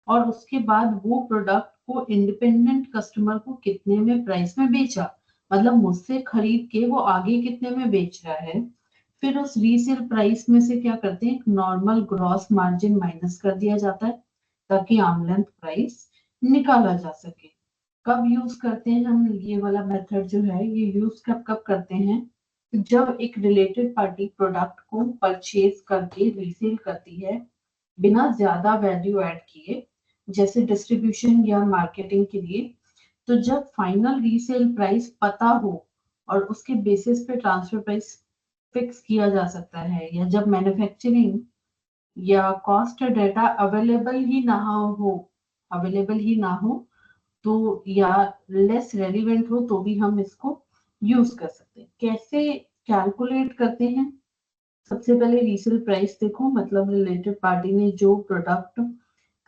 और उसके बाद वो प्रोडक्ट को इंडिपेंडेंट कस्टमर को कितने में प्राइस में बेचा, मतलब मुझसे खरीद के वो आगे कितने में बेच रहा है। फिर उस रीसेल प्राइस में से क्या करते हैं, एक नॉर्मल ग्रॉस मार्जिन माइनस कर दिया जाता है ताकि आर्म लेंथ प्राइस निकाला जा सके। कब यूज करते हैं हम ये वाला मेथड जो है, ये यूज कब कब करते हैं, जब एक रिलेटेड पार्टी प्रोडक्ट को परचेज करके रीसेल करती है बिना ज्यादा वैल्यू ऐड किए, जैसे डिस्ट्रीब्यूशन या मार्केटिंग के लिए। तो जब फाइनल रीसेल प्राइस पता हो और उसके बेसिस पे ट्रांसफर प्राइस फिक्स किया जा सकता है, या जब मैन्युफैक्चरिंग या कॉस्ट डाटा अवेलेबल ही ना हो तो, या लेस रेलिवेंट हो तो भी हम इसको यूज कर सकते हैं। कैसे कैलकुलेट करते हैं, सबसे पहले रीसेल प्राइस देखो, मतलब रिलेटेड पार्टी ने जो प्रोडक्ट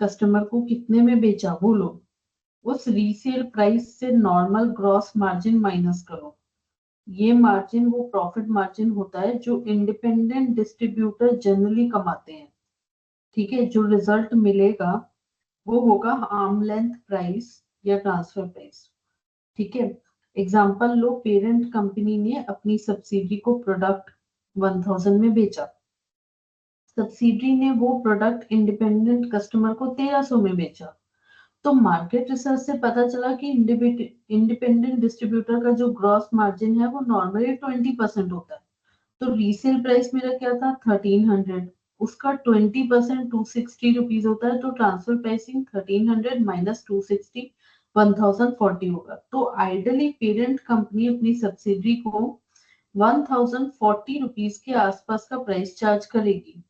कस्टमर को कितने में बेचा वो लो, उस रीसेल प्राइस से नॉर्मल ग्रॉस मार्जिन माइनस करो। ये मार्जिन वो प्रॉफिट मार्जिन होता है जो इंडिपेंडेंट डिस्ट्रीब्यूटर जनरली कमाते हैं। ठीक है, जो रिजल्ट मिलेगा वो होगा आर्म लेंथ प्राइस या ट्रांसफर प्राइस। ठीक है, एग्जांपल लो, पेरेंट कंपनी ने अपनी सब्सिडी को प्रोडक्ट 1000 में बेचा, सब्सिडी ने वो प्रोडक्ट इंडिपेंडेंट कस्टमर को 1300 में बेचा। तो मार्केट रिसर्च से पता चला कि इंडिपेंडेंट डिस्ट्रीब्यूटर का जो ग्रॉस मार्जिन है वो नॉर्मली 20% होता है। तो रीसेल प्राइस मेरा क्या था, 1300, उसका 20% 260 रुपीज होता है, तो ट्रांसफर प्राइसिंग 1300 माइनस 260 1040 होगा। तो आइडली पेरेंट कंपनी अपनी सब्सिडी को 1040 रुपीज के आसपास का प्राइस चार्ज करेगी,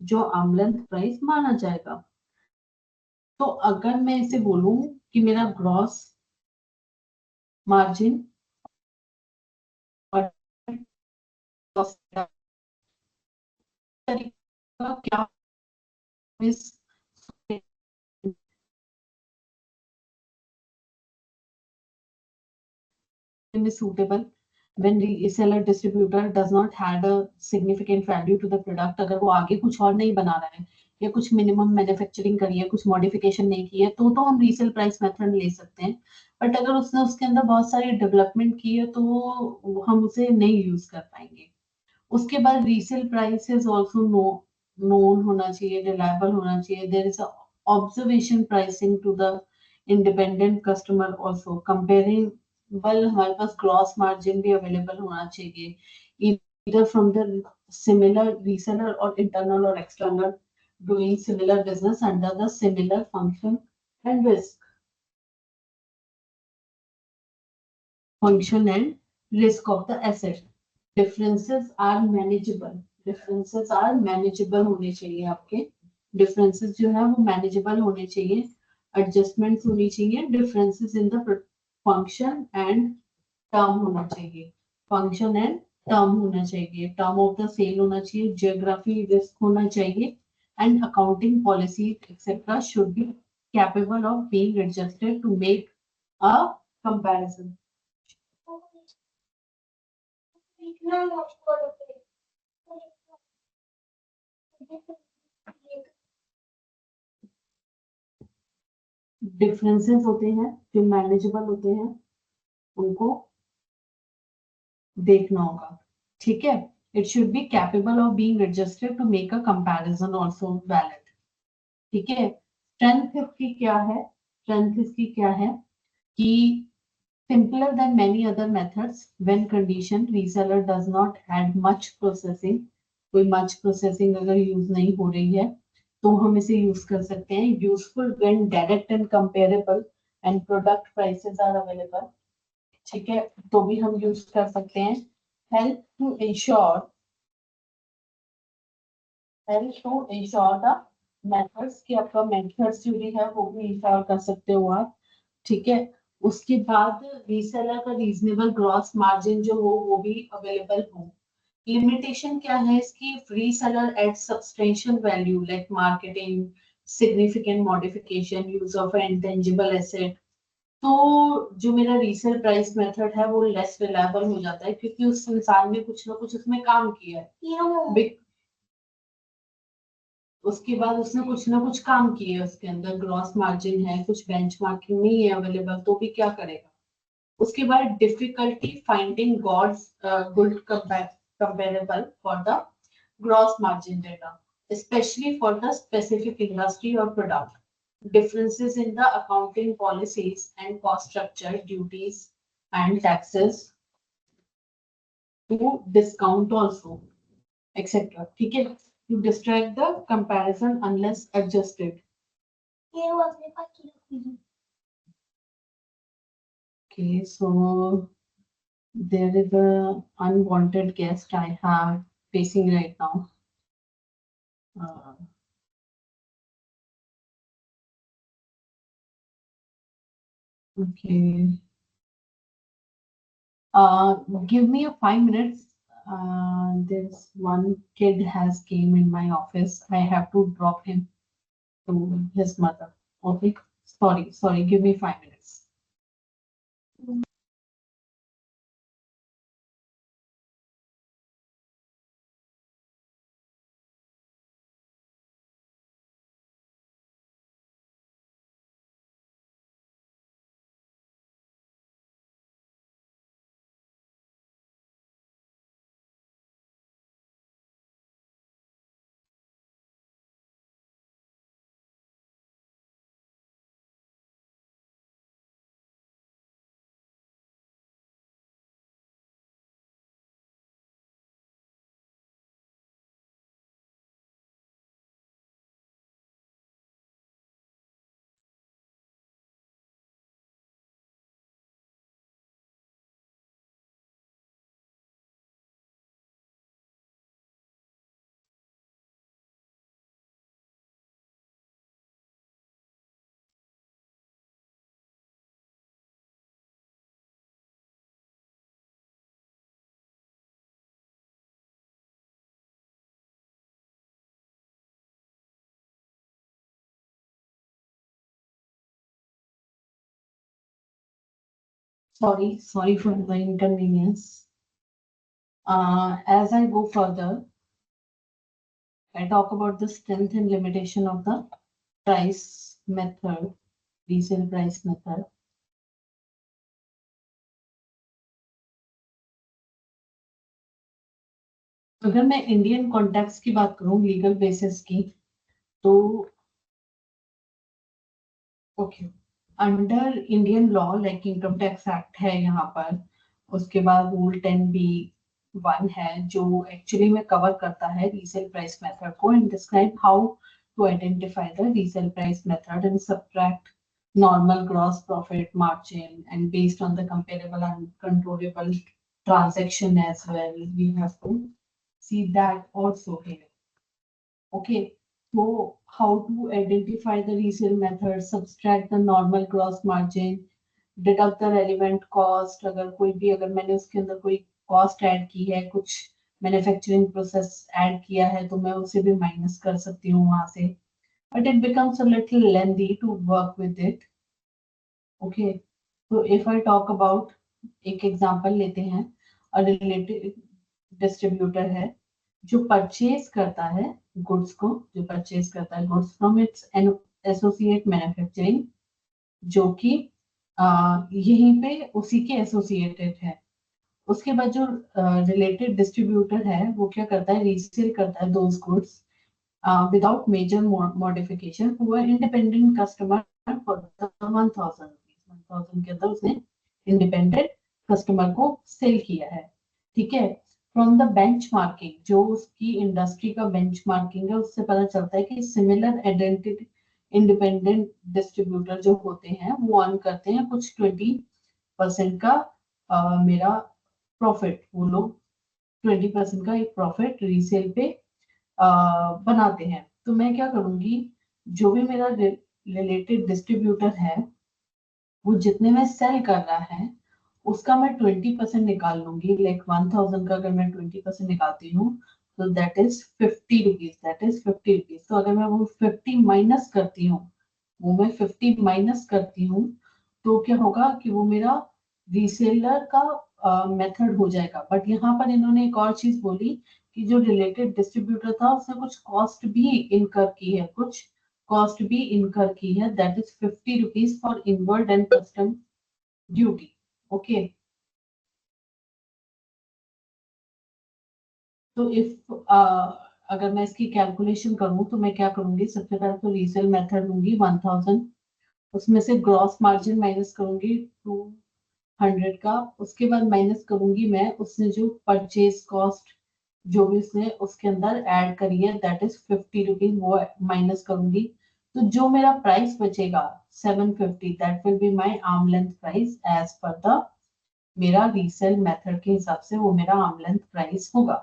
जो आर्म लेंथ प्राइस माना जाएगा। तो अगर मैं इसे बोलूं कि मेरा ग्रॉस मार्जिन और तरीका क्या, इस is suitable when reseller distributor does not had a significant value to the product। अगर वो आगे कुछ और नहीं बना रहा है या कुछ मिनिमम मैन्युफैक्चरिंग करी है, कुछ मॉडिफिकेशन नहीं की है, तो हम रीसेल प्राइस मेथड ले सकते हैं। बट अगर उसने उसके अंदर बहुत सारी डेवलपमेंट की है तो हम उसे नहीं यूज कर पाएंगे। उसके बाद resale price is also known होना चाहिए, रिलायबल होना चाहिए। There is observation pricing to the independent customer also comparing. Well, हमारे पास ग्रॉस मार्जिन भी अवेलेबल होना चाहिए, either from the similar reseller or internal or external doing similar business under the similar function and risk of the asset। Differences are manageable होने चाहिए आपके। Differences जो है वो मैनेजेबल होने चाहिए, एडजस्टमेंट्स होनी चाहिए। Differences in the function and term होना चाहिए, फंक्शन एंड टर्म होना चाहिए, टर्म ऑफ द सेल होना चाहिए, जियोग्राफी रिस्क होना चाहिए, and accounting policy etcetera should be capable of being adjusted to make a comparison. Differences होते हैं जो मैनेजेबल होते हैं, उनको देखना होगा। ठीक है, it should be capable of being adjusted to make a comparison also valid. ठीक है, स्ट्रेंथ इसकी क्या है, स्ट्रेंथ इसकी क्या है कि Simpler than many other methods when condition reseller does not add much processing. कोई much processing अगर यूज नहीं हो रही है तो हम इसे यूज कर सकते हैं. Useful when direct and comparable and product prices are available. ठीक है, तो भी हम यूज कर सकते हैं. Help to ensure the methods कि आपका methods जो भी है वो भी इंश्योर कर सकते हो आप. ठीक है, उसके बाद रीसेलर का रीजनेबल ग्रॉस मार्जिन जो हो वो भी अवेलेबल हो. लिमिटेशन क्या है इसकी? Reseller at substantial value like marketing, significant modification, use of intangible asset. तो जो मेरा रीसेल प्राइस मेथड है वो लेस रिलायबल हो जाता है क्योंकि उस इंसान ने कुछ ना कुछ उसमें काम किया है. उसके बाद उसने कुछ ना कुछ काम किया है, उसके अंदर ग्रॉस मार्जिन है, कुछ बेंचमार्किंग नहीं है अवेलेबल, तो भी क्या करेगा. उसके बाद difficulty finding good comparable for the gross margin data, especially for the specific industry or product. Differences in the accounting policies and cost structure, duties and taxes to discount also, etc. ठीक है, to distract the comparison unless adjusted. Okay, so there is a unwanted guest I have facing right now. Okay. Give me a 5 minutes. There's one kid has came in my office. I have to drop him to his mother. Okay. Sorry. Give me 5 minutes. Sorry for the inconvenience. As I go further, I talk about the strength and limitation of the price method, resale price method. अगर मैं Indian context की बात करूं legal basis की, तो okay, under Indian law like income tax act है यहाँ पर. उसके बाद रूल 10B(1) है जो एक्चुअली में कवर करता है रीसेल प्राइस मेथड को and describe how to identify the resale price method and subtract normal gross profit margin and based on the comparable and controllable transaction as well. We have to see that also here. Okay, so how to identify the resale method, subtract the normal gross margin, deduct the relevant cost. अगर मैंने उसके अंदर कोई cost add की है, कुछ manufacturing process add किया है, तो मैं उसे भी माइनस कर सकती हूँ वहां से. But it becomes a little lengthy to work with it. Okay, so if I talk about एक एग्जांपल लेते हैं, रिलेटेड डिस्ट्रीब्यूटर है जो परचेज करता है goods from its associate manufacturing, जो कि यहीं पे उसी के एसोसिएटेड है. उसके बाद जो रिलेटेड डिस्ट्रीब्यूटर है वो क्या करता है, रीसेल करता है those goods without major modification to a independent customer for 1000 के अंदर उसने इंडिपेंडेंट कस्टमर को सेल किया है। ठीक है, फ्रॉम द बेंचमार्किंग, जो उसकी इंडस्ट्री का बेंचमार्किंग है, उससे पता चलता है कि सिमिलर आइडेंटिटी इंडिपेंडेंट डिस्ट्रीब्यूटर जो होते हैं वो अर्न करते हैं कुछ 20% का मेरा प्रॉफिट। वो लोग 20% का एक प्रॉफिट रीसेल पे बनाते हैं। तो मैं क्या करूंगी, जो भी मेरा रिलेटेड डिस्ट्रीब्यूटर है वो जितने में सेल कर रहा है उसका मैं 20% निकाल लूंगी। लाइक 1000 का अगर मैं 20% निकालती हूँ तो that is 50 rupees, that is 50 rupees. तो अगर मैं वो 50 माइनस करती हूँ, वो मैं 50 माइनस करती हूँ, तो क्या होगा कि वो मेरा रीसेलर का मेथड हो जाएगा। बट यहाँ पर इन्होंने एक और चीज बोली कि जो रिलेटेड डिस्ट्रीब्यूटर था उसने कुछ कॉस्ट भी इनकर की है, कुछ कॉस्ट भी इनकर की है, that is 50 rupees for inward and custom duty. Okay, तो इफ अगर मैं इसकी कैलकुलेशन करूं तो मैं क्या करूंगी, सबसे पहले तो रीसेल मेथड लूंगी 1000, उसमें से ग्रॉस मार्जिन माइनस करूंगी 200 का, उसके बाद माइनस करूंगी मैं उसने जो परचेज कॉस्ट जो भी उसने उसके अंदर ऐड करी है, दैट इज 50 रुपीज, वो माइनस करूंगी। तो जो मेरा प्राइस बचेगा 750, that will be my arm length price as per the मेरा रीसेल मेथड के हिसाब से वो मेरा आर्म लेंथ प्राइस होगा।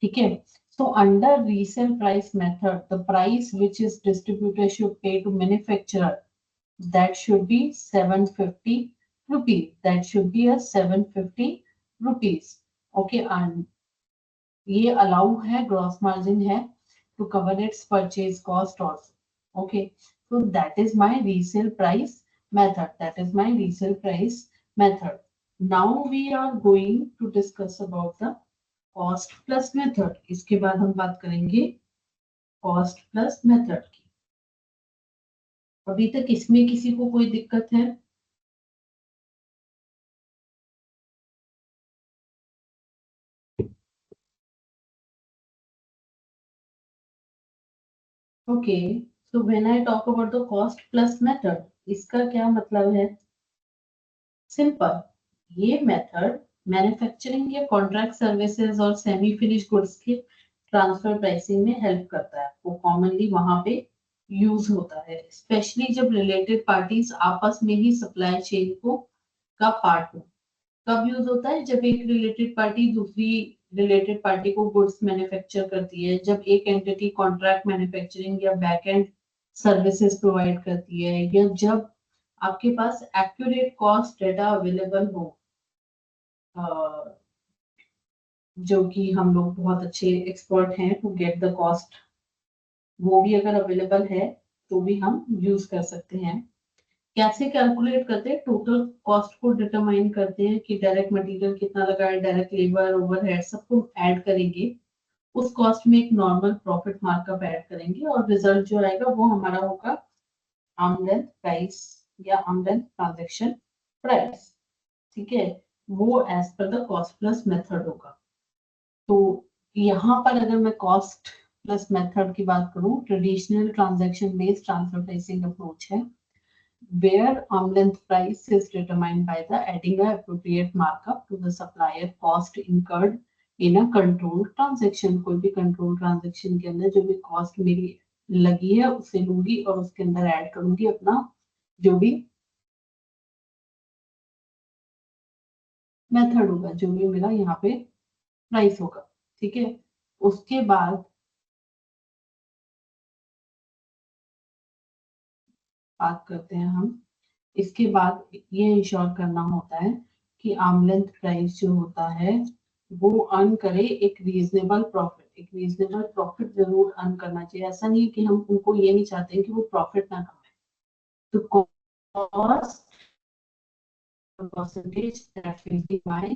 ठीक है, so under resale price method the price which is distributor should pay to manufacturer, that should be 750 rupees, that should be a 750 rupees। okay, and ये अलाउ है, ग्रॉस मार्जिन है to cover its purchase cost also. Okay, so that is my resale price method, that is my resale price method। now we are going to discuss about the cost plus method. इसके बाद हम बात करेंगे cost plus method की। अभी तक इसमें किसी को कोई दिक्कत है? Okay, so when I talk about the cost plus method, इसका क्या मतलब है? सिंपल, ये मेथड मैन्युफैक्चरिंग या कॉन्ट्रैक्ट सर्विसेज और सेमी फिनिश गुड्स के ट्रांसफर प्राइसिंग में हेल्प करता है। वो कॉमनली वहां पे यूज होता है, स्पेशली जब रिलेटेड पार्टीज आपस में ही सप्लाई चेन को का पार्ट हो। कब यूज होता है? जब एक रिलेटेड पार्टी दूसरी रिलेटेड पार्टी को गुड्स मैन्युफैक्चर करती है, जब एक एंटिटी कॉन्ट्रैक्ट मैन्युफैक्चरिंग या बैक एंड सर्विसेज प्रोवाइड करती है, या जब आपके पास एक्यूरेट कॉस्ट डेटा अवेलेबल हो, जो कि हम लोग बहुत अच्छे एक्सपर्ट हैं टू गेट द कॉस्ट, वो भी अगर अवेलेबल है तो भी हम यूज कर सकते हैं। कैसे कैलकुलेट करते हैं? टोटल कॉस्ट को डिटरमाइन करते हैं कि डायरेक्ट मटेरियल कितना लगा है, डायरेक्ट लेबर, ओवरहेड, सबको ऐड करेंगे, उस कॉस्ट में एक नॉर्मल प्रॉफिट मार्कअप ऐड करेंगे और रिजल्ट जो आएगा वो हमारा होगा आर्म लेंथ प्राइस या आर्म लेंथ ट्रांजैक्शन प्राइस। ठीक है, वो as per the cost plus method होगा। तो यहाँ पर अगर मैं कॉस्ट प्लस मेथड की बात करूं, traditional transaction based transfer pricing approach है, where arm length price is determined by the adding a appropriate markup to the supplier cost incurred in a controlled transaction। कोई भी कंट्रोल ट्रांजेक्शन के अंदर जो भी कॉस्ट मेरी लगी है उसे लूंगी और उसके अंदर ऐड करूंगी अपना जो भी मेथड होगा, जो भी मेरा यहाँ पे प्राइस होगा। ठीक है, उसके बाद बात करते हैं हम, इसके बाद ये इंश्योर करना होता है कि आर्म लेंथ प्राइस जो होता है वो अर्न करे एक रीजनेबल प्रॉफिट। एक रीजनेबल प्रॉफिट जरूर अर्न करना चाहिए, ऐसा नहीं है कि हम उनको ये नहीं चाहते हैं कि वो प्रॉफिट ना कमाए। तो cost percentage that will be by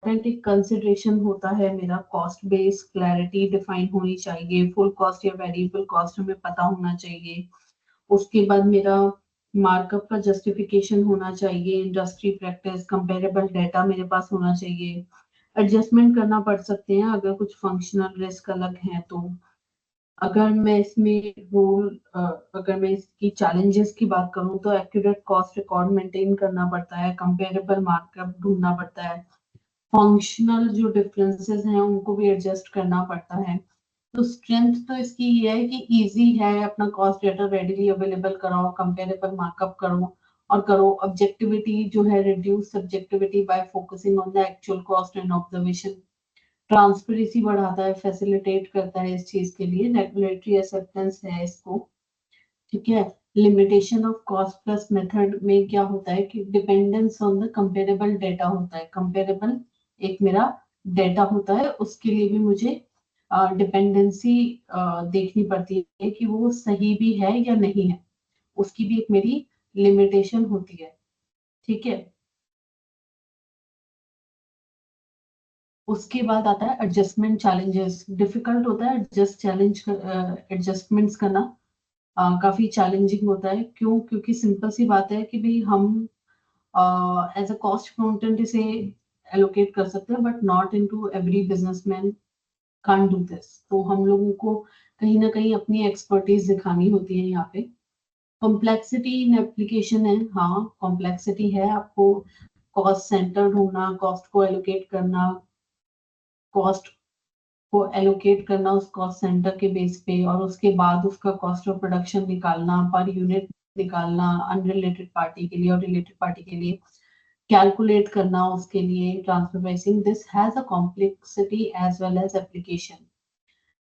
important एक कंसिडरेशन होता है मेरा कॉस्ट बेस क्लैरिटी डिफाइन होनी चाहिए, फुल कॉस्ट या वेरिएबल कॉस्ट हमें पता होना चाहिए। उसके बाद मेरा मार्कअप का जस्टिफिकेशन होना चाहिए, इंडस्ट्री प्रैक्टिस कंपेरेबल डाटा मेरे पास होना चाहिए। एडजस्टमेंट करना पड़ सकते हैं अगर कुछ फंक्शनल रिस्क अलग हैं तो। अगर मैं इसमें अगर मैं इसकी चैलेंजेस की बात करूं तो एक्यूरेट कॉस्ट रिकॉर्ड मेंटेन करना पड़ता है, कंपेरेबल मार्कअप ढूंढना पड़ता है, फंक्शनल जो डिफरेंसेस हैं उनको भी एडजस्ट करना पड़ता है। तो स्ट्रेंथ तो इसकी ये है कि इजी है, अपना कॉस्ट डाटा रेडीली अवेलेबल कराओ, कंपेरेबल मार्कअप करो और करो। ऑब्जेक्टिविटी जो है reduce subjectivity bye focusing on the actual cost and observation. Transparency बढ़ाता है, फैसिलिटेट करता है इस चीज के लिए। रेगुलेटरी एक्सेप्टेंस है इसको, ठीक है। Limitation of cost plus method में क्या होता है कि dependence on the comparable data होता है। कंपेरेबल एक मेरा डेटा होता है, उसके लिए भी मुझे डिपेंडेंसी देखनी पड़ती है कि वो सही भी है या नहीं है, उसकी भी एक मेरी लिमिटेशन होती है, ठीक है। उसके बाद आता है एडजस्टमेंट चैलेंजेस। डिफिकल्ट होता है एडजस्टमेंट्स करना, काफी चैलेंजिंग होता है। क्यों? क्योंकि सिंपल सी बात है कि भाई हम एज अ कॉस्ट अकाउंटेंट इसे एलोकेट कर सकते हैं, but not into every businessman can't do this. तो हम लोगों को कहीं ना कहीं अपनी एक्सपर्टीज दिखानी होती है यहाँ पे। कॉम्प्लेक्सिटी इन एप्लीकेशन है, हाँ कॉम्प्लेक्सिटी है। आपको कॉस्ट सेंटर ढूंढना, कॉस्ट को एलोकेट करना, कॉस्ट को एलोकेट करना उस कॉस्ट सेंटर के बेस पे, और उसके बाद उसका कॉस्ट ऑफ प्रोडक्शन निकालना, पर यूनिट निकालना अनरिलेटेड पार्टी के लिए और रिलेटेड पार्टी के लिए, कैलकुलेट करना उसके लिए transfer pricing. This has a complexity as well as application.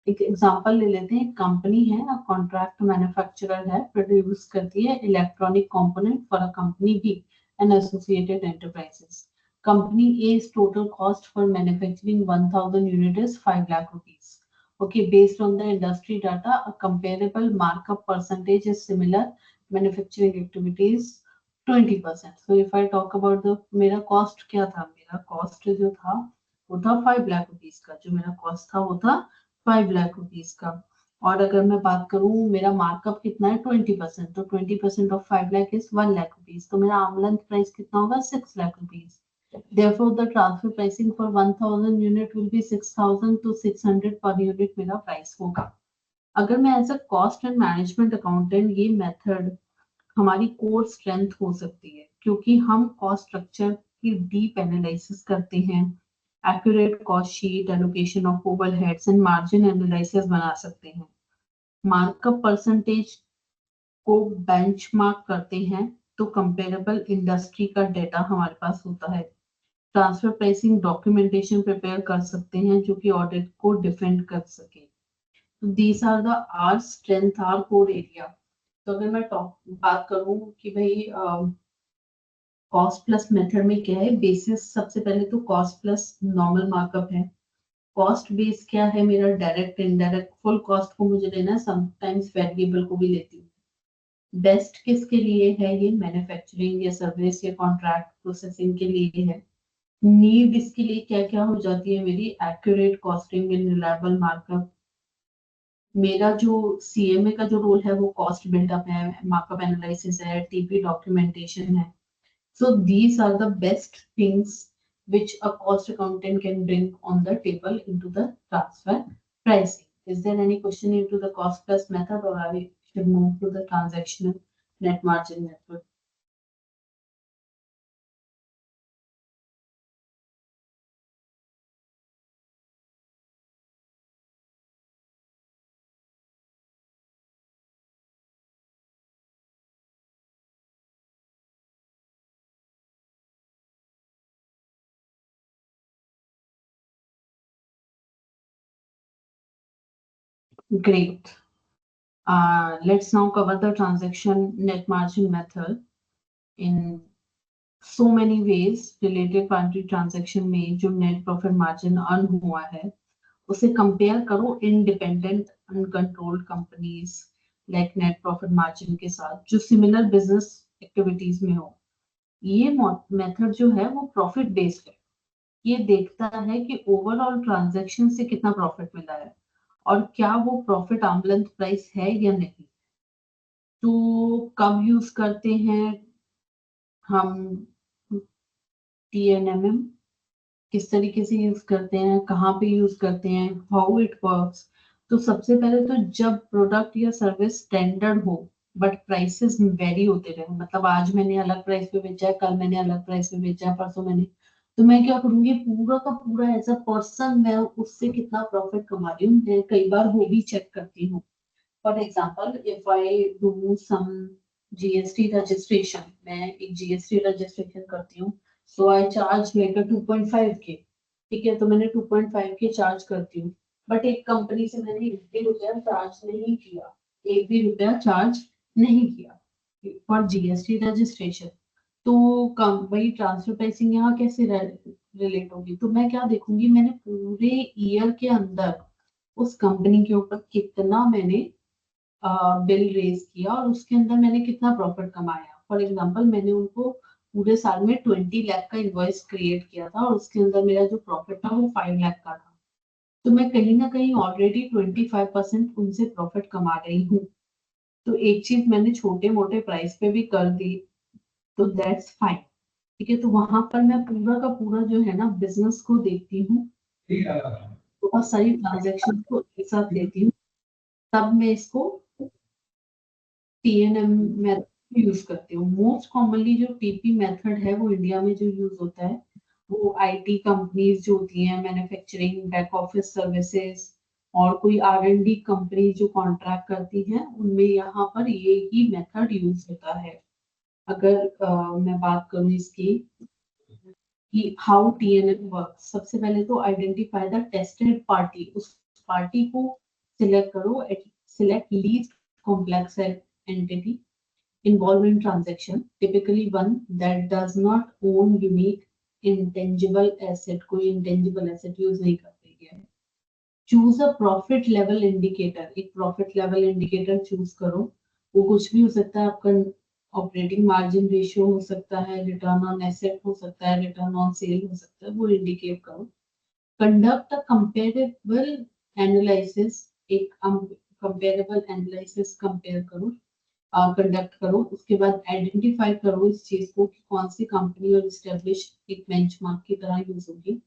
एक एग्जांपल ले लेते हैं। कंपनी है, कॉन्ट्रैक्ट मैन्युफैक्चरर है, प्रोड्यूस करती है electronic component for a company B and associated enterprises. Company A's total cost for manufacturing 1,000 units is 5 lakh rupees. Okay, based on the industry data, a comparable markup percentage is similar. Manufacturing activities 20%. So if I talk about the मेरा cost क्या था? मेरा cost जो था वो था 5 lakh rupees का। जो मेरा cost था वो था 5 लाख रुपीस का। और अगर मैं बात करूं मेरा मार्कअप कितना है 20%, तो 20% of 5 lakh is 1 lakh rupees. तो मेरा आर्म प्राइस कितना होगा 6 lakh rupees. Therefore, the transfer pricing for 1,000 unit will be 6,000 to 600 per unit मेरा प्राइस होगा। अगर मैं as a cost and management accountant, ये मेथड हमारी कोर स्ट्रेंथ हो सकती है, क्योंकि हम कॉस्ट स्ट्रक्चर की डीप एनालिसिस करते हैं, accurate cost sheet, allocation of overheads and margin analysis बना सकते हैं, मार्कअप परसेंटेज को बेंचमार्क करते हैं, तो कंपेरेबल इंडस्ट्री का डेटा हमारे पास होता है। ट्रांसफर प्राइसिंग डॉक्यूमेंटेशन प्रिपेयर कर सकते हैं जो कि ऑडिट को डिफेंड कर सके। तो these are the our strength, our core area. तो अगर मैं बात करूं कि भाई कॉस्ट प्लस मेथड में क्या है, बेसिस सबसे पहले तो कॉस्ट प्लस नॉर्मल मार्कअप है। कॉस्ट बेस क्या है मेरा, डायरेक्ट इनडायरेक्ट, फुल कॉस्ट को मुझे लेना है, समटाइम्स वेरिएबल को भी लेती हूँ। बेस्ट किसके लिए है ये, मैन्युफैक्चरिंग या सर्विस या कॉन्ट्रैक्ट प्रोसेसिंग के लिए है। नीड इसके लिए क्या क्या हो जाती है मेरी, accurate costing and reliable markup. मेरा जो सीएमए का जो रोल है वो कॉस्ट बिल्डअप है, मार्कअप एनालिसिस है, टीपी डॉक्यूमेंटेशन है। So these are the best things which a cost accountant can bring on the table into the transfer pricing. Is there any question into the cost plus method, or I should move to the transactional net margin method? Great. Let's now cover the transaction net margin method. In so many ways, related party transaction में जो net profit margin earn हुआ है उसे compare करो independent uncontrolled companies like net profit margin के साथ जो similar business activities में हो। ये method जो है वो profit based है, ये देखता है कि ओवरऑल ट्रांजैक्शन से कितना प्रॉफिट मिला है और क्या वो प्रॉफिट आर्म लेंथ प्राइस है या नहीं। तो कब यूज करते हैं हम TNMM, किस तरीके से यूज करते हैं, कहाँ पे यूज करते हैं, हाउ इट वर्क्स। तो सबसे पहले तो जब प्रोडक्ट या सर्विस स्टैंडर्ड हो बट प्राइसेस वेरी होते रहे, मतलब आज मैंने अलग प्राइस पे बेचा है, कल मैंने अलग प्राइस पे बेचा है, परसों मैंने, तो मैं क्या करूंगी, पूरा का पूरा एज अ पर्सन मैं उससे कितना प्रॉफिट कमा रही हूँ, मैं कई बार वो भी चेक करती हूँ। For example if I do some GST registration, मैं एक GST रजिस्ट्रेशन करती हूँ, सो आई चार्ज लाइक 2.5K। ठीक है, तो मैंने 2.5K चार्ज करती हूँ, बट एक कंपनी से मैंने 1 भी रुपया चार्ज नहीं किया, 1 भी रुपया चार्ज नहीं किया फॉर GST रजिस्ट्रेशन। तो कम वही ट्रांसफर प्राइसिंग यहाँ कैसे रिलेट होगी, तो मैं क्या देखूंगी, मैंने पूरे ईयर के अंदर उस कंपनी के ऊपर कितना मैंने बिल रेज किया और उसके अंदर मैंने कितना प्रॉफिट कमाया। फॉर एग्जांपल मैंने उनको पूरे साल में 20 लाख का इनवॉइस क्रिएट किया था और उसके अंदर मेरा जो प्रॉफिट था वो 5 लाख का था, तो मैं कहीं ना कहीं ऑलरेडी 25% उनसे प्रॉफिट कमा रही हूँ। तो एक चीज मैंने छोटे मोटे प्राइस पे भी कर दी, तो दैट्स फाइन। ठीक है, तो वहां पर मैं पूरा का पूरा जो है ना बिजनेस को देखती हूँ, बहुत सारी ट्रांजेक्शन को एक साथ लेती हूँ, तब मैं इसको TNM मेथड यूज करती हूँ। मोस्ट कॉमनली जो TP मेथड है वो इंडिया में जो यूज होता है वो IT कंपनीज जो होती हैं, मैन्युफैक्चरिंग बैक ऑफिस सर्विसेज और कोई R&D कंपनी जो कॉन्ट्रैक्ट करती हैं, उनमें यहाँ पर ये ही मेथड यूज होता है। अगर मैं बात करूँ इसकी कि हाउ TNM वर्क, सबसे पहले तो आइडेंटिफाई द टेस्टेड पार्टी, उस पार्टी को सिलेक्ट करो, select least complex entity involved in transaction, typically one that does not own unique intangible asset, कोई intangible asset यूज नहीं करते है। Choose a profit level indicator, एक प्रॉफिट लेवल इंडिकेटर चूज करो, वो कुछ भी हो सकता है, आपका ऑपरेटिंग मार्जिन रेशियो हो सकता है, रिटर्न ऑन एसेट हो सकता है, रिटर्न ऑन सेल हो सकता है, वो इंडिकेट करो। कंडक्ट अ कंपेरेबल एनालिसिस, एक कंपेरेबल एनालिसिस कंपेयर करो, कंडक्ट करो। उसके बाद आइडेंटिफाई करो इस चीज को कि कौन सी कंपनी और स्टेब्लिश एक बेंचमार्क की तरह यूज होगी।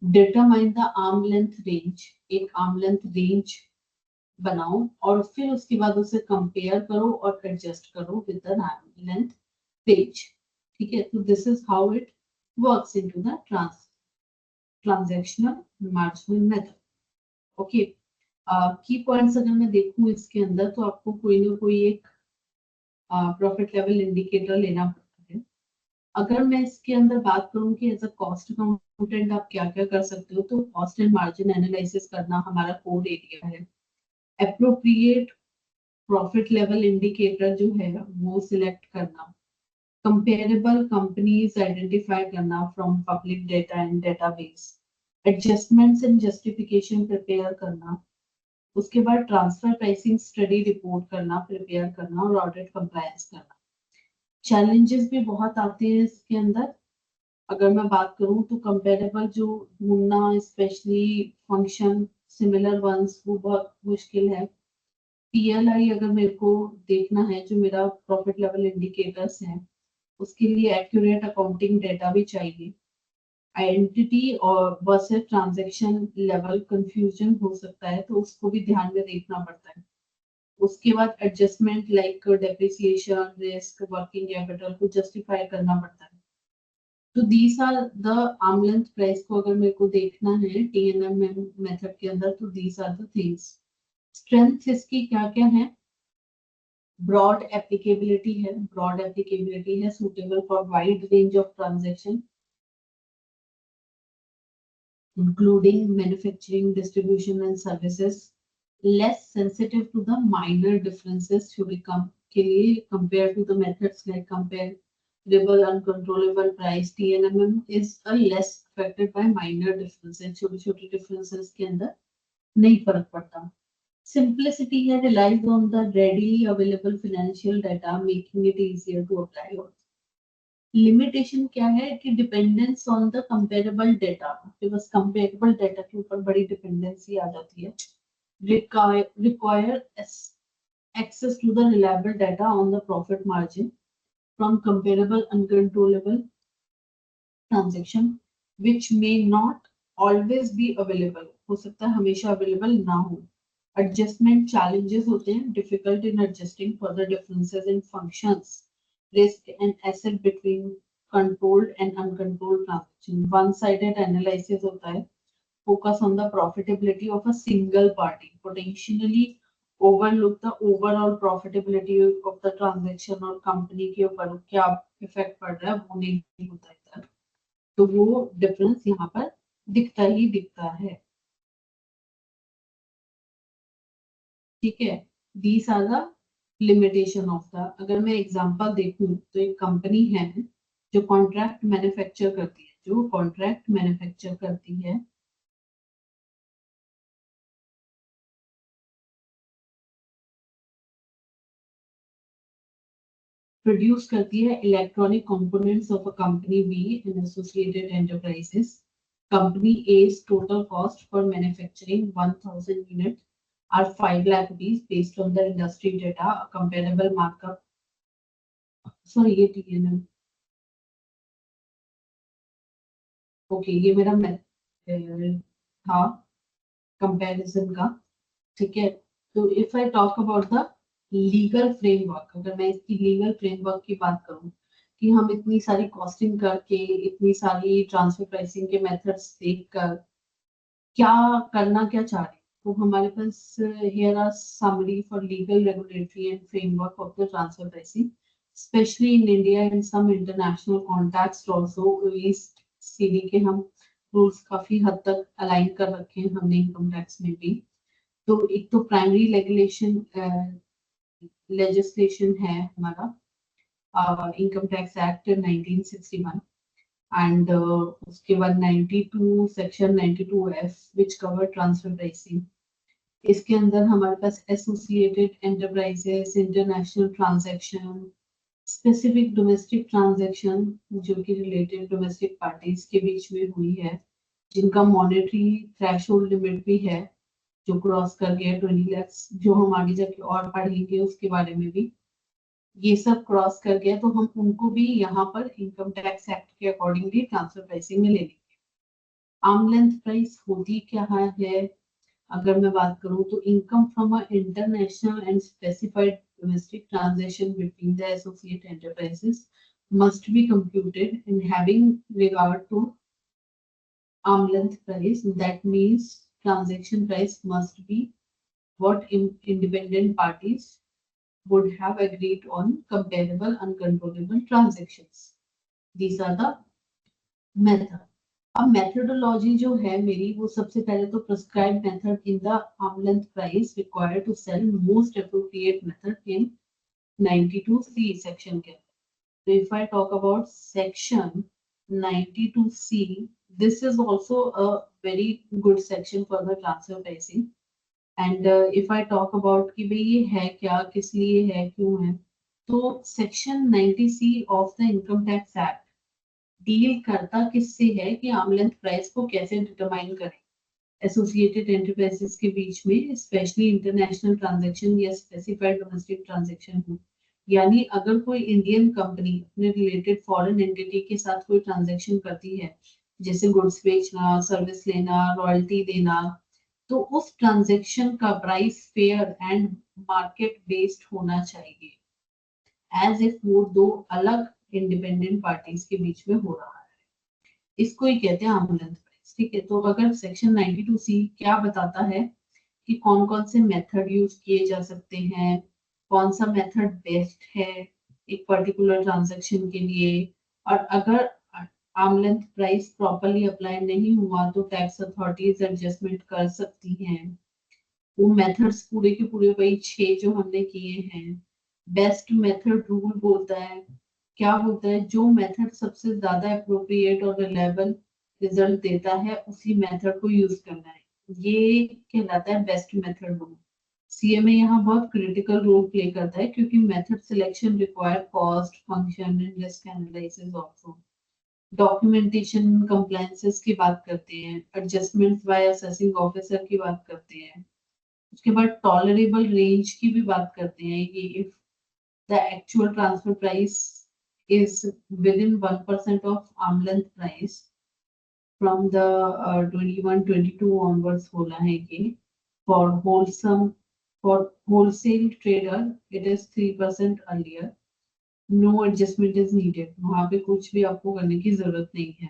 Determine the arm length range, एक आर्म लेंथ रेंज बनाओ और फिर उसके बाद उसे कंपेयर करो और एडजस्ट करो with the arm length range. ठीक है, तो this is how it works into the transactional marginal method. Okay, की पॉइंट्स अगर मैं देखूं इसके अंदर, तो आपको कोई ना कोई एक प्रॉफिट लेवल इंडिकेटर लेना पड़ता है। अगर मैं इसके अंदर बात करूं कि एज अ कॉस्ट अकाउंटेंट आप क्या क्या कर सकते हो, तो कॉस्ट एंड मार्जिन एनालिसिस करना हमारा कोर एरिया है। एप्रोप्रिएट प्रॉफिट लेवल इंडिकेटर जो है वो सिलेक्ट करना, कंपेरेबल कंपनीज आइडेंटिफाई करना from public data and database, adjustments and justification prepare करना, उसके बाद ट्रांसफर प्राइसिंग स्टडी रिपोर्ट करना, प्रिपेयर करना और ऑडिट कंप्लायंस करना। चैलेंजेस भी बहुत आते हैं इसके अंदर। अगर मैं बात करूं तो कंपेरेबल जो ढूंढना, स्पेशली फंक्शन सिमिलर वंस, वो बहुत मुश्किल है। PLI अगर मेरे को देखना है, जो मेरा प्रॉफिट लेवल इंडिकेटर्स हैं, उसके लिए एक्यूरेट अकाउंटिंग डेटा भी चाहिए। आइडेंटिटी और वर्सेस ट्रांजैक्शन लेवल कंफ्यूजन हो सकता है, तो उसको भी ध्यान में देखना पड़ता है। उसके बाद adjustment like depreciation, risk, working capital को जस्टिफाई करना पड़ता है। तो these are the arm length price को अगर मेरे को देखना है TNM मेथड के अंदर, तो these are the things. Strength इसकी क्या क्या है, ब्रॉड एप्लीकेबिलिटी है, ब्रॉड एप्लीकेबिलिटी है, suitable for wide range of transaction including manufacturing, distribution and services, less sensitive to the minor differences should be के लिए compared to the methods like comparable uncontrollable price, TNMM is a less affected by minor differences, छोटे छोटे differences के अंदर नहीं फर्क पड़ता। Simplicity है, relies on the readily available financial data, making it easier to apply. Limitation क्या है कि dependence on the comparable data, आपके पास कंपेरेबल डेटा के ऊपर बड़ी डिपेंडेंसी आ जाती है. Require access to the reliable data on the profit margin from comparable uncontrollable transaction which may not always be available. हो सकता है हमेशा अवेलेबल ना हो. Adjustment challenges होते हैं, difficult in adjusting for the differences in functions, risk and asset between controlled and uncontrolled transaction. One-sided analysis होता है, focus on the profitability of a single party, potentially overlook the overall profitability of the transaction और company के ऊपर क्या effect पड़ रहा है वो नहीं होता इधर. तो वो डिफरेंस यहाँ पर दिखता ही दिखता है. ठीक है, these are the limitation of the. अगर मैं एग्जांपल देखूं तो एक कंपनी है जो कॉन्ट्रैक्ट मैन्युफैक्चर करती है, प्रोड्यूस करती है electronic components of a company B and associated enterprises. Company A's total cost for manufacturing 1000 units are 5 lakh rupees based on the industry data. A comparable markup, sorry ये TNM, okay ये मेरा था comparison का. ठीक है, तो if I talk about the legal framework, अगर मैं इसकी लीगल फ्रेमवर्क की बात करूं कि हम इतनी सारी कॉस्टिंग करके इतनी सारी ट्रांसफर प्राइसिंग के मेथड्स देखकर क्या करना क्या चाह रहे हैं, तो हमारे पास here are summary for legal regulatory and framework of the transfer pricing specially in India and some international context also. OECD के हम रूल्स काफी हद तक अलाइन कर रखे हैं हमने इनकम टैक्स में भी. तो एक तो प्राइमरी लेजिस्लेशन है हमारा इनकम टैक्स एक्ट 1961 एंड उसके बाद 92 section 92F which cover transfer pricing. इसके अंदर हमारे पास associated enterprises, international transaction, specific domestic transaction जो कि रिलेटेड डोमेस्टिक पार्टीज के बीच में हुई है, जिनका मॉनेटरी थ्रेशोल्ड लिमिट भी है जो क्रॉस कर गया 20 लाख, जो हम आगे जाके और पढ़ेंगे उसके बारे में भी. ये सब क्रॉस कर गया तो हम उनको भी यहाँ पर इनकम टैक्स एक्ट के अकॉर्डिंगली ट्रांसफर प्राइसिंग में ले लेंगे. आर्म लेंथ प्राइस होती क्या है, अगर मैं बात करूं तो income from a international and specified domestic transaction between the associate enterprises must be computed in having regard to arm length price. That means transaction price must be what independent parties would have agreed on comparable uncontrollable transactions. These are the method. अब methodology जो है मेरी वो सबसे पहले तो prescribed method in the arm length price required to sell most appropriate method in 92C section के. So if I talk about section 92C, this is also a very good section for the transfer pricing. And if I talk about कि भाई ये है क्या, किस लिए है, क्यों है, तो section 90C of the income tax act deal करता किससे है कि आर्म लेंथ प्राइस को कैसे डिटरमाइन करें एसोसिएटेड एंटरप्राइजेस के बीच में, स्पेशली इंटरनेशनल ट्रांजैक्शन या स्पेसिफाइड डोमेस्टिक ट्रांजैक्शन हो. यानी अगर कोई इंडियन कंपनी अपने रिलेटेड फॉरेन एंटिटी के साथ कोई ट्रांजैक्शन करती है, जैसे गुड्स बेचना, सर्विस लेना, रॉयल्टी देना, तो उस ट्रांजैक्शन का price fair and market based होना चाहिए, एज इफ वो दो अलग इंडिपेंडेंट पार्टीज के बीच में हो रहा है. इसको ही कहते हैं आर्म लेंथ प्राइस. ठीक है, तो अगर सेक्शन 92C क्या बताता है कि कौन कौन से मेथड यूज किए जा सकते हैं, कौन सा मेथड बेस्ट है एक पर्टिकुलर ट्रांजैक्शन के लिए, और अगर arm length price properly apply नहीं हुआ तो टैक्स अथॉरिटीज एडजस्टमेंट कर सकती हैं. वो मेथड्स पूरे के पूरे वही 6 जो हमने किए हैं. बेस्ट मेथड रूल बोलता है, क्या बोलता है, जो मेथड सबसे ज्यादा अप्रोप्रिएट और रिलायबल रिजल्ट देता है उसी मेथड को यूज करना है. ये कहलाता है बेस्ट मेथड रूल. सीएमए यहाँ बहुत क्रिटिकल रोल प्ले करता है क्योंकि method selection require cost function and risk analysis also. Documentation compliances की बात करते हैं, एडजस्टमेंट्स बाय असेसिंग ऑफिसर की बात करते हैं, उसके बाद टॉलरेबल रेंज की भी बात करते हैं कि if the actual transfer price is within 1% of arm length price from the 21-22 onwards बोला है कि for wholesome for wholesale trader it is 3% earlier, no adjustment is needed, वहां पे कुछ भी आपको करने की जरूरत नहीं है।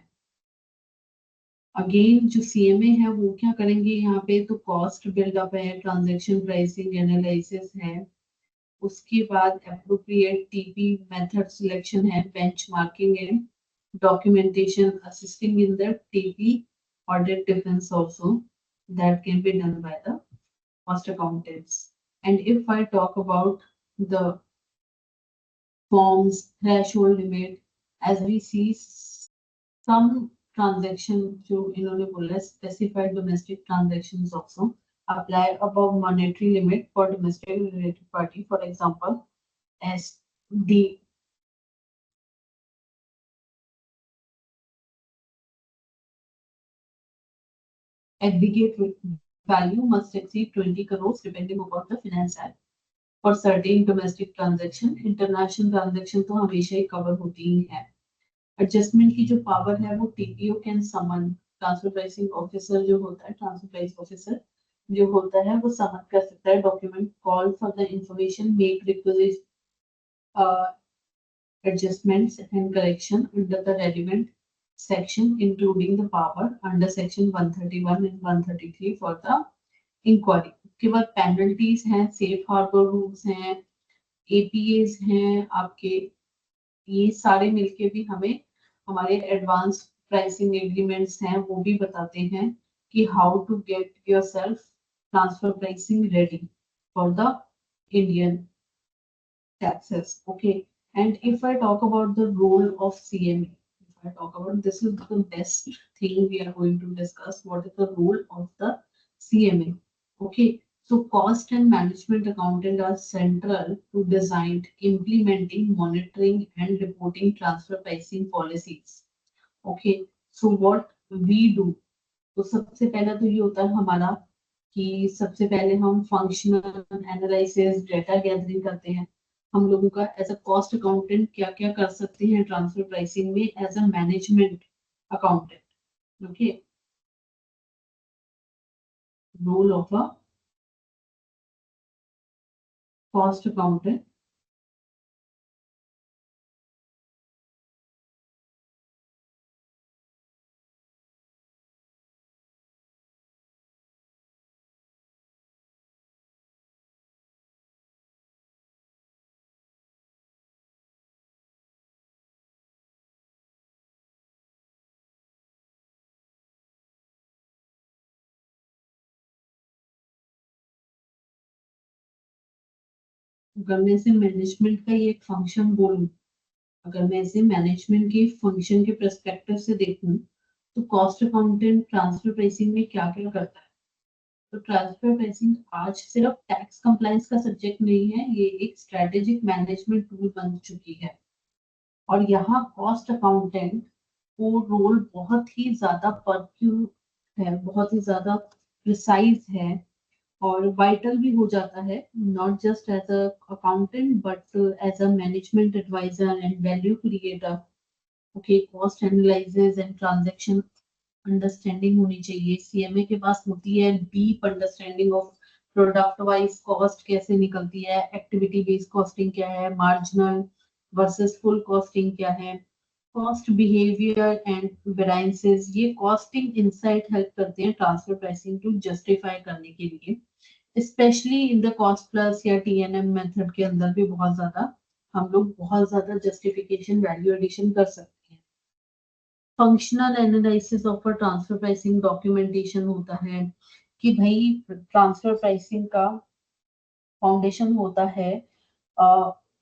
अगेन जो सीएमए है वो क्या करेंगे यहाँ पे, तो कॉस्ट बिल्डअप है, ट्रांजैक्शन प्राइसिंग एनालिसिस है, उसके बाद एप्रोप्रिएट टीपी मेथड सिलेक्शन है, बेंचमार्किंग है, documentation assisting in the TP audit defense also that can be done by the cost accountants. And if I talk about the forms threshold limit, as we see some transaction जो इन्होंने बोला specified domestic transactions also apply above monetary limit for domestic related party, for example as the aggregate value must exceed 20 crores depending upon the finance act for certain domestic transaction. International transaction तो हमेशा ही cover होती ही है। Adjustment की जो power है वो TPO can summon, transfer pricing officer जो होता है, ट्रांसफर प्राइस ऑफिसर जो होता है वो समन कर सकता है, document call for the information, make request adjustments and correction under the relevant section, including the power under section 131 and 133 for the inquiry. उसके बाद पेनल्टीज हैं, सेफ हार्बर रूल्स हैं, एपीएस हैं आपके, ये सारे मिलके भी हमें हमारे एडवांस प्राइसिंग एग्रीमेंट्स हैं वो भी बताते हैं कि how to get yourself transfer pricing ready for the Indian taxes. Okay. And if I talk about the role of CMA, if I talk about this is the best thing we are going to discuss. What is the role of the CMA? Okay. So cost and management accountant are central to design, implementing, monitoring, and reporting transfer pricing policies. Okay. So what we do? तो सबसे पहला तो ये होता है हमारा कि सबसे पहले हम फंक्शनल एनालिसिस डेटा गैदरिंग करते हैं। हम लोगों का एज अ कॉस्ट अकाउंटेंट क्या क्या कर सकते हैं ट्रांसफर प्राइसिंग में as a management accountant. Okay, role of a cost accountant. अगर मैं इसे मैनेजमेंट का ही एक फंक्शन बोलूं, अगर मैं इसे मैनेजमेंट के फंक्शन के पर्सपेक्टिव से देखूं, तो कॉस्ट अकाउंटेंट ट्रांसफर प्राइसिंग में क्या क्या करता है। तो ट्रांसफर प्राइसिंग आज सिर्फ टैक्स कंप्लायंस का सब्जेक्ट नहीं है, ये एक स्ट्रेटेजिक मैनेजमेंट टूल बन चुकी है। और यहाँ कॉस्ट अकाउंटेंट को रोल बहुत ही ज्यादा परक्यू है, बहुत ही ज्यादा प्रिसाइज है और वाइटल भी हो जाता है, not just as a accountant but as a management advisor and value creator. Okay, cost analysis and transaction understanding होनी चाहिए। सीएमए के पास होती है deep understanding of product wise cost कैसे निकलती है, एक्टिविटी बेस्ड कॉस्टिंग क्या है, मार्जिनल वर्सेस फुल कॉस्टिंग क्या है, कॉस्ट बिहेवियर एंड वेरिएंसेस। ये कॉस्टिंग इनसाइट हेल्प करते हैं ट्रांसफर प्राइसिंग को जस्टिफाई करने के लिए, specially in the cost plus या टीएनएम मेथड के अंदर भी बहुत ज्यादा हम लोग बहुत ज्यादा जस्टिफिकेशन वैल्यू एडिशन कर सकते हैं। Functional analysis of transfer pricing documentation होता है कि भाई ट्रांसफर प्राइसिंग का फाउंडेशन होता है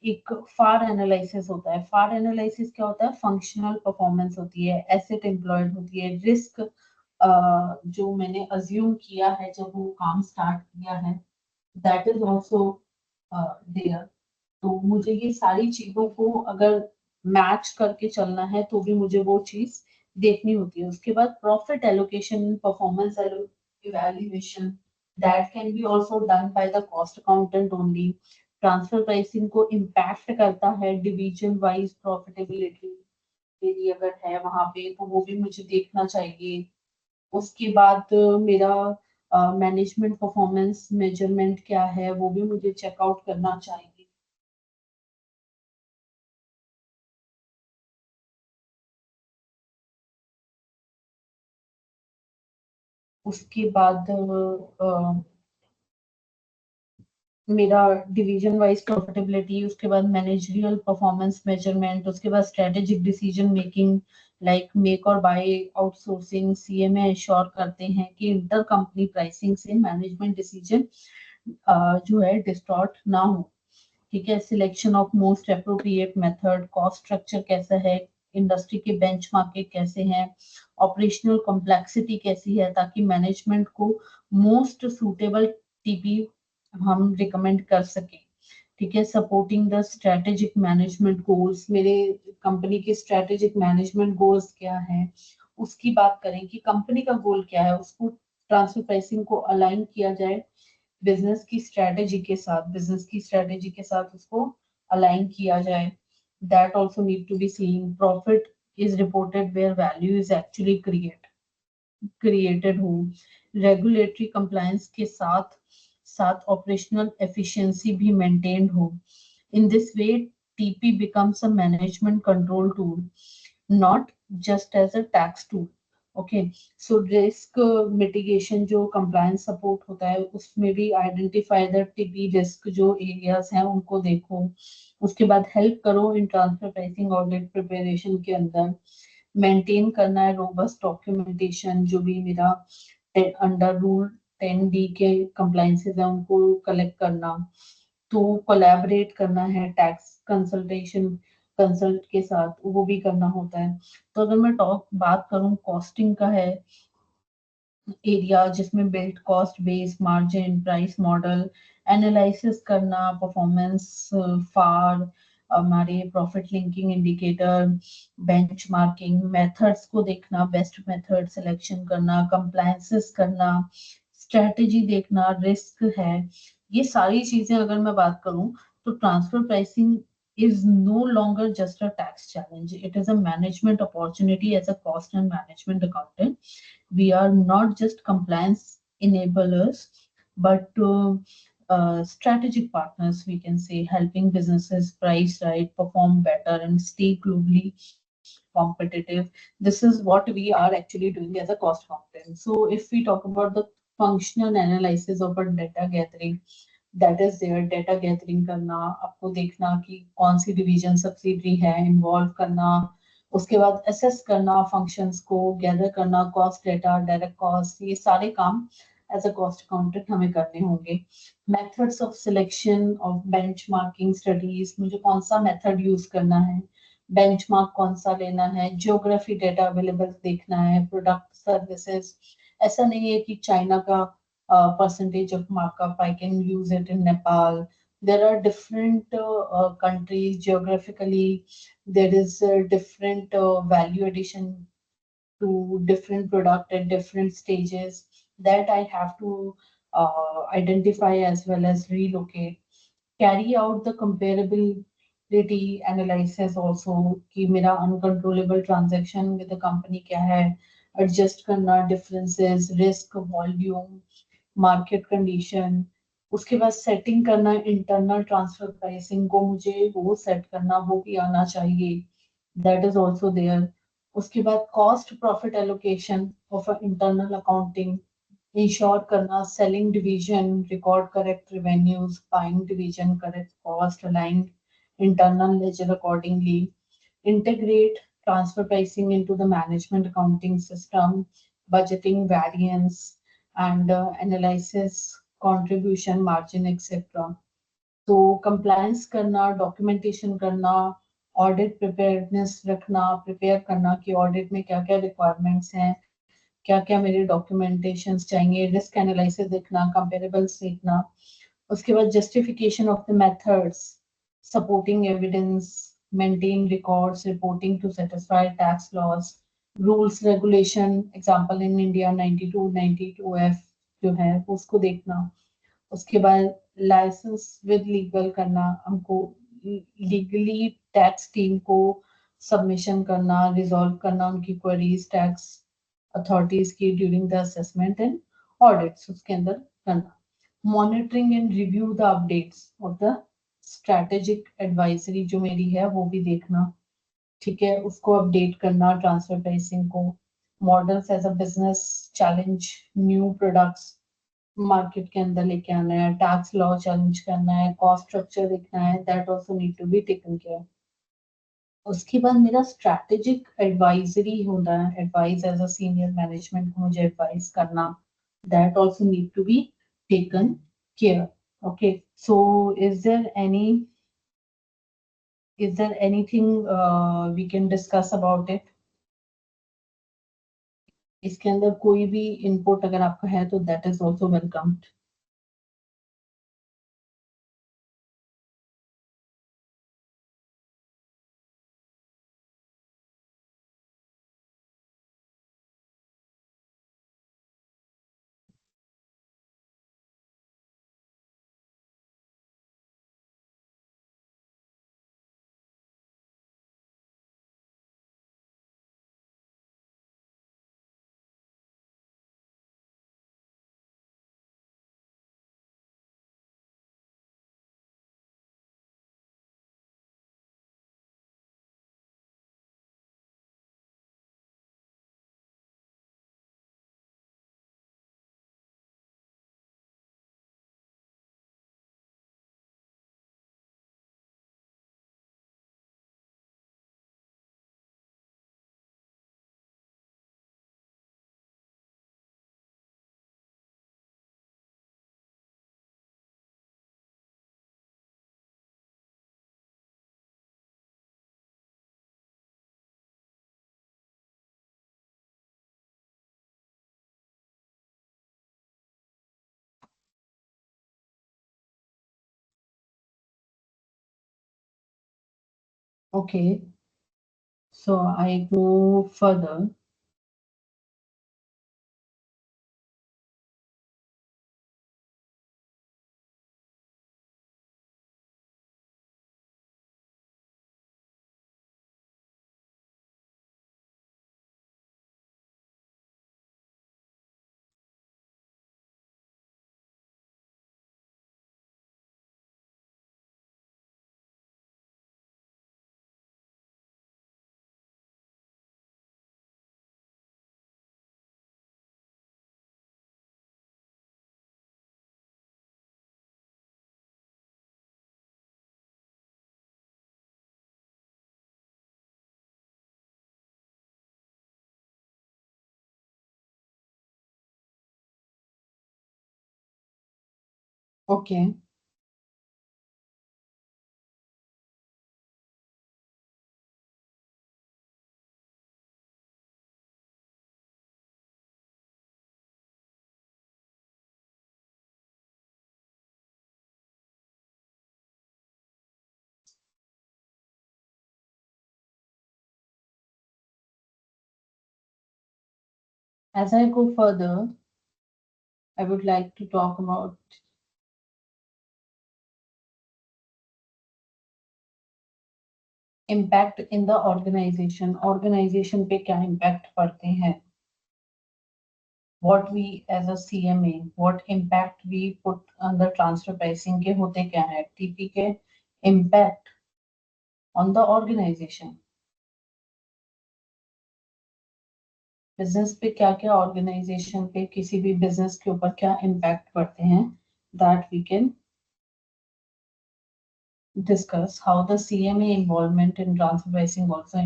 एक फार एनालिसिस होता है। फार एनालिसिस क्या होता है, फंक्शनल परफॉर्मेंस होती है, एसेट एम्प्लॉयड होती है, रिस्क जो मैंने अज्यूम किया है जब वो काम स्टार्ट किया है दैट इज ऑल्सो देयर। तो मुझे ये सारी चीजों को अगर मैच करके चलना है तो भी मुझे वो चीज देखनी होती है। उसके बाद profit allocation, performance evaluation, that can be also done by the cost accountant only. Transfer pricing को इम्पैक्ट करता है डिवीजन वाइज प्रॉफिटेबिलिटी मेरी अगर है वहां पे, तो वो भी मुझे देखना चाहिए। उसके बाद मेरा मैनेजमेंट परफॉर्मेंस मेजरमेंट क्या है वो भी मुझे चेकआउट करना चाहिए। उसके बाद मेरा डिवीजन वाइज प्रॉफिटेबिलिटी, उसके बाद मैनेजरियल परफॉर्मेंस मेजरमेंट, उसके बाद strategic decision making like make और बाय आउटसोर्सिंग। सीएमए इंश्योर करते हैं कि इंटर कंपनी प्राइसिंग से मैनेजमेंट डिसीजन जो है डिस्टॉर्ट ना हो। ठीक है, selection of most appropriate method, cost structure कैसा है, इंडस्ट्री के बेंचमार्क कैसे हैं, ऑपरेशनल कॉम्प्लेक्सिटी कैसी है, ताकि मैनेजमेंट को मोस्ट सूटेबल टीपी हम रिकमेंड कर सकें। ठीक है, supporting the strategic management goals, मेरे कंपनी के स्ट्रेटेजिक मैनेजमेंट गोल्स क्या है उसकी बात करें कि कंपनी का गोल क्या है, उसको ट्रांसफर प्राइसिंग को अलाइन किया जाए बिजनेस की स्ट्रेटेजी के साथ उसको अलाइन किया जाए। That also need to be seen. Profit is reported where value is actually created हो। रेगुलेटरी कंप्लायंस के साथ साथ ऑपरेशनल एफिशिएंसी भी मेंटेन्ड हो। In this way TP becomes a management control tool, not just as a tax tool. Okay, so risk mitigation जो compliance support होता है उसमें भी आइडेंटिफाई द टीपी रिस्क जो एरियाज हैं उनको देखो। उसके बाद हेल्प करो इन ट्रांसफर प्राइसिंग ऑडिट प्रिपरेशन के अंदर। मेंटेन करना है रोबस्ट डॉक्यूमेंटेशन, जो भी मेरा अंडर रूल 10D के कंप्लायंसेस है उनको कलेक्ट करना। तो कोलैबोरेट करना है टैक्स कंसल्ट के साथ, वो भी करना होता है। तो अगर मैं बात करूं कॉस्टिंग का है एरिया, जिसमें built cost base, margin, price model, analysis करना, परफॉर्मेंस फार, हमारे profit linking indicator, benchmarking methods को देखना, बेस्ट मेथड सिलेक्शन करना, कंप्लायंसेस करना, स्ट्रेटेजी देखना, रिस्क है। ये सारी चीजें अगर मैं बात करूं तो transfer pricing is no longer just a tax challenge. It is a management opportunity as a cost and management accountant. We are not just compliance enablers, but strategic partners, we can say, helping businesses price right, perform better, and stay globally competitive. This is what we are actually doing as a cost accountant. So if we talk about the functional analysis of a data gathering, that is there. Data gathering करना, आपको देखना कि कौन सी division subsidiary है, involve करना। उसके बाद असेस करना फंक्शंस को, गैदर करना कॉस्ट डेटा, डायरेक्ट कॉस्ट, ये सारे काम एज अ कॉस्ट अकाउंटेंट हमें करने होंगे। Methods of selection of benchmarking studies, मुझे कौन सा मेथड यूज करना है, बेंचमार्क कौन सा लेना है, ज्योग्राफी डेटा अवेलेबल देखना है, प्रोडक्ट सर्विसेज। ऐसा नहीं है कि चाइना का percentage of markup, I can use it in Nepal. There are different countries geographically. There is different value addition to different product at different stages that I have to identify as well as relocate. Carry out the comparability analysis also कि मेरा uncontrollable transaction with the company क्या है, adjust करना differences, risk, volume, market condition. उसके बाद setting करना internal transfer pricing को, मुझे वो सेट करना वो भी आना चाहिए, दैट इज आल्सो देयर। उसके बाद cost profit allocation of internal accounting, ensure करना selling division record correct revenues, buying division correct cost, aligned internal ledger accordingly, integrate transfer pricing into the management accounting system, budgeting variance, and analysis, contribution margin, etc. तो compliance करना, documentation करना, audit preparedness रखना, prepare करना कि audit में क्या क्या requirements हैं, क्या क्या मेरे documentations चाहिए, risk analysis देखना, comparables देखना, उसके बाद justification of the methods, supporting evidence, maintain records, reporting to satisfy tax laws, rules regulation, example in India 92 92F जो है उसको देखना। उसके बाद लाइसेंस विद लीगल करना, हमको लीगली टैक्स टीम को सबमिशन करना, रिजॉल्व करना उनकी क्वेरीज टैक्स अथॉरिटीज की during the assessment and audits उसके अंदर करना। Monitoring and review the updates of the strategic advisory जो मेरी है वो भी देखना, ठीक है, उसको अपडेट करना ट्रांसफर प्राइसिंग को। Models as a business challenge new products market के अंदर लेके आना है, टैक्स लॉ चैलेंज करना है, कॉस्ट स्ट्रक्चर देखना है, that also need to be taken care. उसके बाद मेरा स्ट्रैटेजिक एडवाइजरी होता है, advice as a senior management को मुझे एडवाइस करना, that also need to be taken care. Okay, so is there anything we can discuss about it? इसके अंदर कोई भी इनपुट अगर आपका है तो that is also welcomed. Okay, so I go further. Okay. As I go further, I would like to talk about impact in the organization. Organization पे क्या impact पड़ते हैं? What we as a CMA, what impact we put on the transfer pricing के होते क्या है? TP के impact on the organization. Business पे क्या क्या ऑर्गेनाइजेशन पे किसी भी बिजनेस के ऊपर क्या इम्पैक्ट पड़ते हैं, that we can discuss how the CMA involvement in transfer pricing also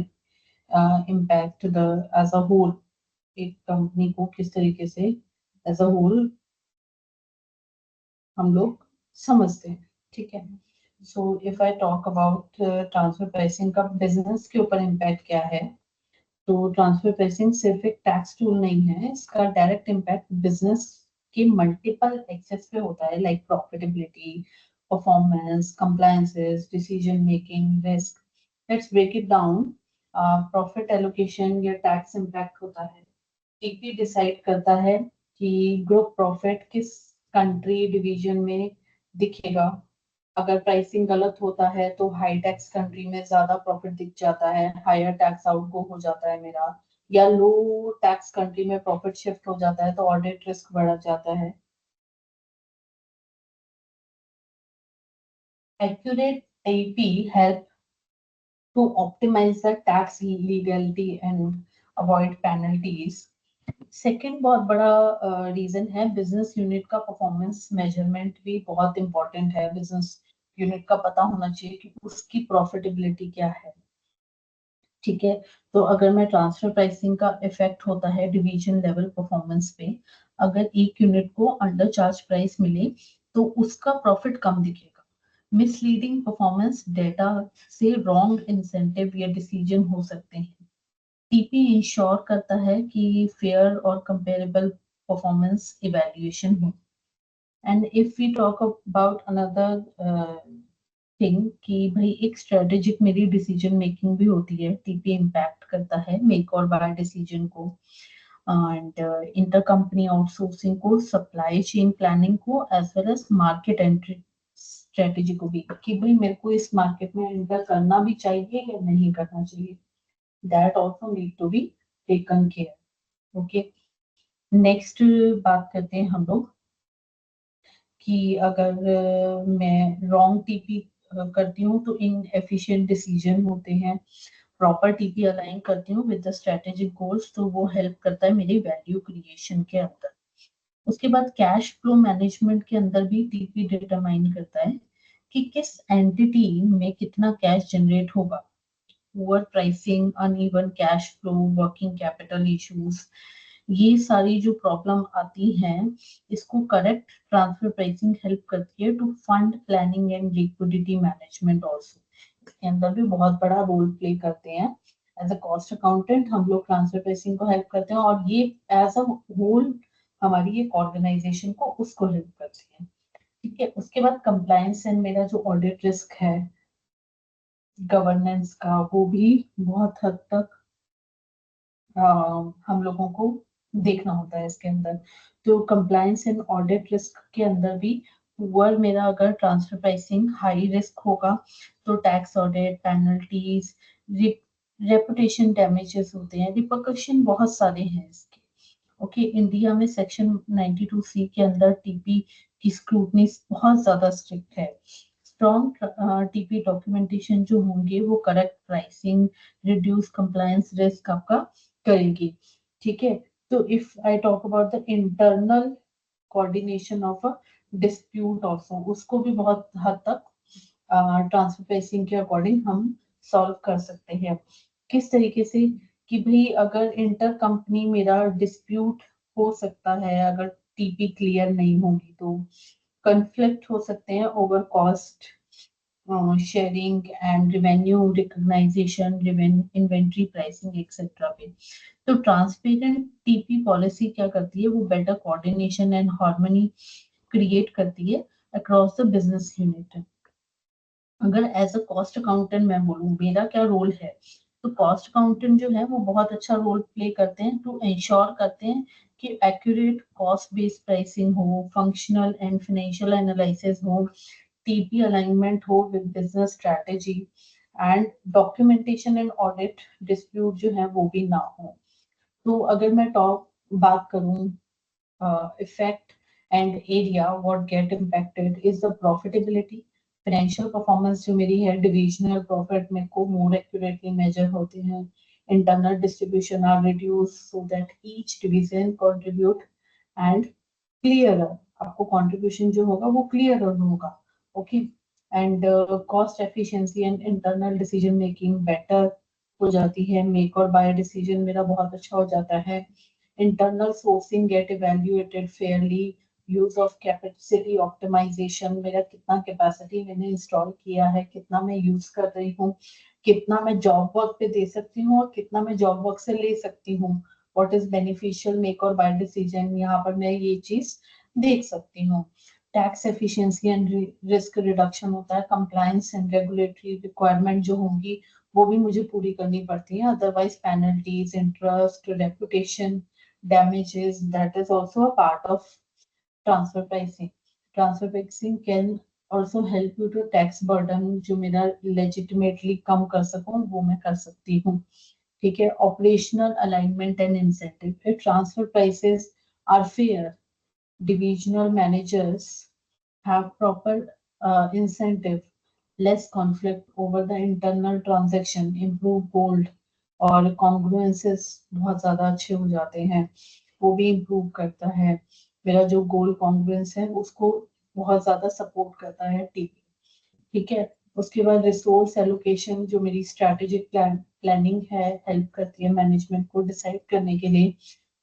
impact the as a whole, एक कंपनी को किस तरीके से as a whole हम लोग समझते हैं, ठीक है। So if I talk about transfer pricing का बिजनेस के ऊपर इम्पैक्ट क्या है, तो ट्रांसफर प्राइसिंग सिर्फ एक टैक्स टूल नहीं है, इसका डायरेक्ट इम्पैक्ट बिजनेस के मल्टीपल एक्सेस पे होता है, like profitability, performance, compliances, decision making, risk. Let's break it down. Profit allocation या टैक्स इम्पैक्ट होता है। टीपी डिसाइड करता है कि ग्रुप प्रॉफिट किस कंट्री डिवीजन में दिखेगा। अगर प्राइसिंग गलत होता है तो हाई टैक्स कंट्री में ज्यादा प्रॉफिट दिख जाता है, हायर टैक्स आउटगो हो जाता है मेरा, या लो टैक्स कंट्री में प्रॉफिट शिफ्ट हो जाता है तो ऑडिट रिस्क बढ़ जाता है। Accurate TP help to optimize the tax legality and avoid penalties. Second बहुत बड़ा रीजन है, बिजनेस यूनिट का परफॉर्मेंस मेजरमेंट भी बहुत इंपॉर्टेंट है। बिजनेस यूनिट का पता होना चाहिए कि उसकी प्रॉफिटेबिलिटी क्या है। ठीक है, तो अगर मैं ट्रांसफर प्राइसिंग का इफेक्ट होता है डिवीजन लेवल परफॉर्मेंस पे, अगर एक यूनिट को अंडर चार्ज प्राइस मिले तो उसका प्रॉफिट कम दिखेगा। मिसलीडिंग परफॉर्मेंस डेटा से रॉन्ग इंसेंटिव या डिसीजन हो सकते हैं। टीपी इंश्योर करता है कि फेयर और कंपेरेबल परफॉर्मेंस इवैल्यूएशन हो। And if we talk about another thing कि भाई एक स्ट्रेटेजिक मेरी डिसीजन मेकिंग भी होती है, टीपी इम्पैक्ट करता है मेक और बाय डिसीजन को, एंड इंटर कंपनी आउटसोर्सिंग को, सप्लाई चेन प्लानिंग को, as well as market entry strategy को भी, कि भाई मेरे को इस मार्केट में एंटर करना भी चाहिए या नहीं करना चाहिए। That also need to be taken care. Okay, next बात करते हैं हम लोग कि अगर मैं रॉन्ग टीपी करती हूँ तो इन एफिशिएंट डिसीजन होते हैं। प्रॉपर टीपी अलाइन करती हूँ विद द स्ट्रेटेजिक गोल्स तो वो हेल्प करता है मेरी वैल्यू क्रिएशन के अंदर। उसके बाद कैश फ्लो मैनेजमेंट के अंदर भी टीपी डिटरमाइन करता है कि किस एंटिटी में कितना कैश जनरेट होगा। Poor pricing, uneven cash flow, working capital issues, ये सारी जो प्रॉब्लम आती हैं, इसको करेक्ट ट्रांसफर प्राइसिंग हेल्प करती है to fund planning and liquidity management also. इसके अंदर भी बहुत बड़ा रोल प्ले करते हैं। एज अ कॉस्ट अकाउंटेंट हम लोग ट्रांसफर प्राइसिंग को हेल्प करते हैं और ये एज अ होल हमारी एक ऑर्गेनाइजेशन को उसको हेल्प करती है। ठीक है, उसके बाद कंप्लायंस एंड मेरा जो ऑडिट रिस्क है गवर्नेंस का, वो भी बहुत हद तक हम लोगों को देखना होता है इसके अंदर। तो कंप्लायंस एंड ऑडिट रिस्क के अंदर भी पुअर मेरा अगर ट्रांसफर प्राइसिंग हाई रिस्क होगा तो tax audit, penalties, reputation damages होते हैं, रिपरकशन बहुत सारे हैं इसके। ओके, इंडिया में सेक्शन 92C के अंदर टीपी की स्क्रूटनी बहुत ज्यादा स्ट्रिक्ट है। स्ट्रॉन्ग टीपी डॉक्यूमेंटेशन जो होंगे वो correct pricing, reduce compliance risk आपका करेंगी। ठीक है, तो if I talk about the internal coordination of a dispute also, उसको भी बहुत हद तक ट्रांसफर प्राइसिंग के अकॉर्डिंग हम सॉल्व कर सकते हैं। किस तरीके से कि भाई अगर इंटर कंपनी मेरा डिस्प्यूट हो सकता है अगर टीपी क्लियर नहीं होगी तो कन्फ्लिक्ट हो सकते हैं over cost sharing and revenue recognisation, inventory pricing etcetera पे। तो ट्रांसपेरेंट टीपी पॉलिसी क्या करती है, वो better coordination and harmony create करती है अक्रॉस द बिजनेस यूनिट। अगर एज अ कॉस्ट अकाउंटेंट मैं बोलूँ मेरा क्या रोल है, तो कॉस्ट अकाउंटेंट जो है वो बहुत अच्छा रोल प्ले करते हैं टू इंश्योर करते हैं कि एक्यूरेट कॉस्ट बेस्ड प्राइसिंग हो, फंक्शनल एंड फाइनेंशियल एनालिसिस हो, टीपी अलाइनमेंट हो with business strategy, and documentation and audit dispute जो है वो भी ना हो। तो अगर मैं टॉप बात करूं effect and area what get impacted is the profitability, financial performance जो मेरी है, divisional profit मेरे को more accurately measure होते हैं, internal distribution are reduced so that each division contribute and clearer, आपको contribution जो होगा वो clearer होगा। okay, and cost efficiency and internal decision making better हो जाती है, make और buy decision मेरा बहुत अच्छा हो जाता है, internal sourcing get evaluated fairly, use of capacity optimization, मेरा कितना कैपेसिटी मैंने इंस्टॉल किया है, कितना मैं यूज कर रही हूँ, कितना मैं जॉब वर्क पे दे सकती हूँ और कितना मैं जॉब वर्क से ले सकती हूँ, व्हाट इज बेनिफिशियल मेक और बाय डिसीजन, यहाँ पर मैं ये चीज देख सकती हूँ। Tax efficiency and risk reduction होता है, कंप्लायंस एंड रेगुलेटरी रिक्वायरमेंट जो होंगी वो भी मुझे पूरी करनी पड़ती है, otherwise penalties, interest, reputation damages, that is also a part of transfer pricing. Transfer pricing can also help you to tax burden जो मेरा legitimately कम कर सकूं वो मैं कर सकती हूँ। ठीक है, operational alignment and incentive. If transfer prices are fair, divisional managers have proper incentive, less conflict over the internal transaction, improve gold और congruences बहुत ज्यादा अच्छे हो जाते हैं, वो भी improve करता है। मेरा जो गोल कॉन्ग्रुएंस है उसको बहुत ज्यादा सपोर्ट करता है टीपी। ठीक है, उसके बाद रिसोर्स एलोकेशन जो मेरी स्ट्रेटेजिक प्लानिंग है, हेल्प करती है मैनेजमेंट को डिसाइड करने के लिए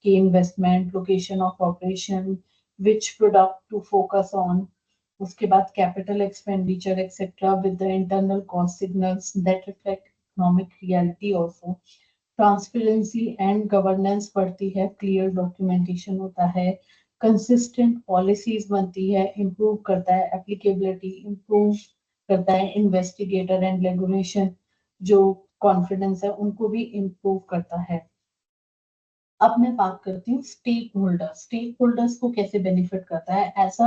कि investment, location of operation, which product to focus on. उसके बाद capital expenditure etcetera with the internal cost signals that reflect economic reality also. Transparency and governance बढ़ती है, क्लियर डॉक्यूमेंटेशन होता है, कंसिस्टेंट पॉलिसीज बनती है, इंप्रूव करता है एप्लीकेबिलिटी, इंप्रूव करता है इन्वेस्टिगेटर एंड रेगुलेशन जो कॉन्फिडेंस है उनको भी इंप्रूव करता है। अब मैं बात करती हूँ स्टेक होल्डर। स्टेक होल्डर्स को कैसे बेनिफिट करता है? ऐसा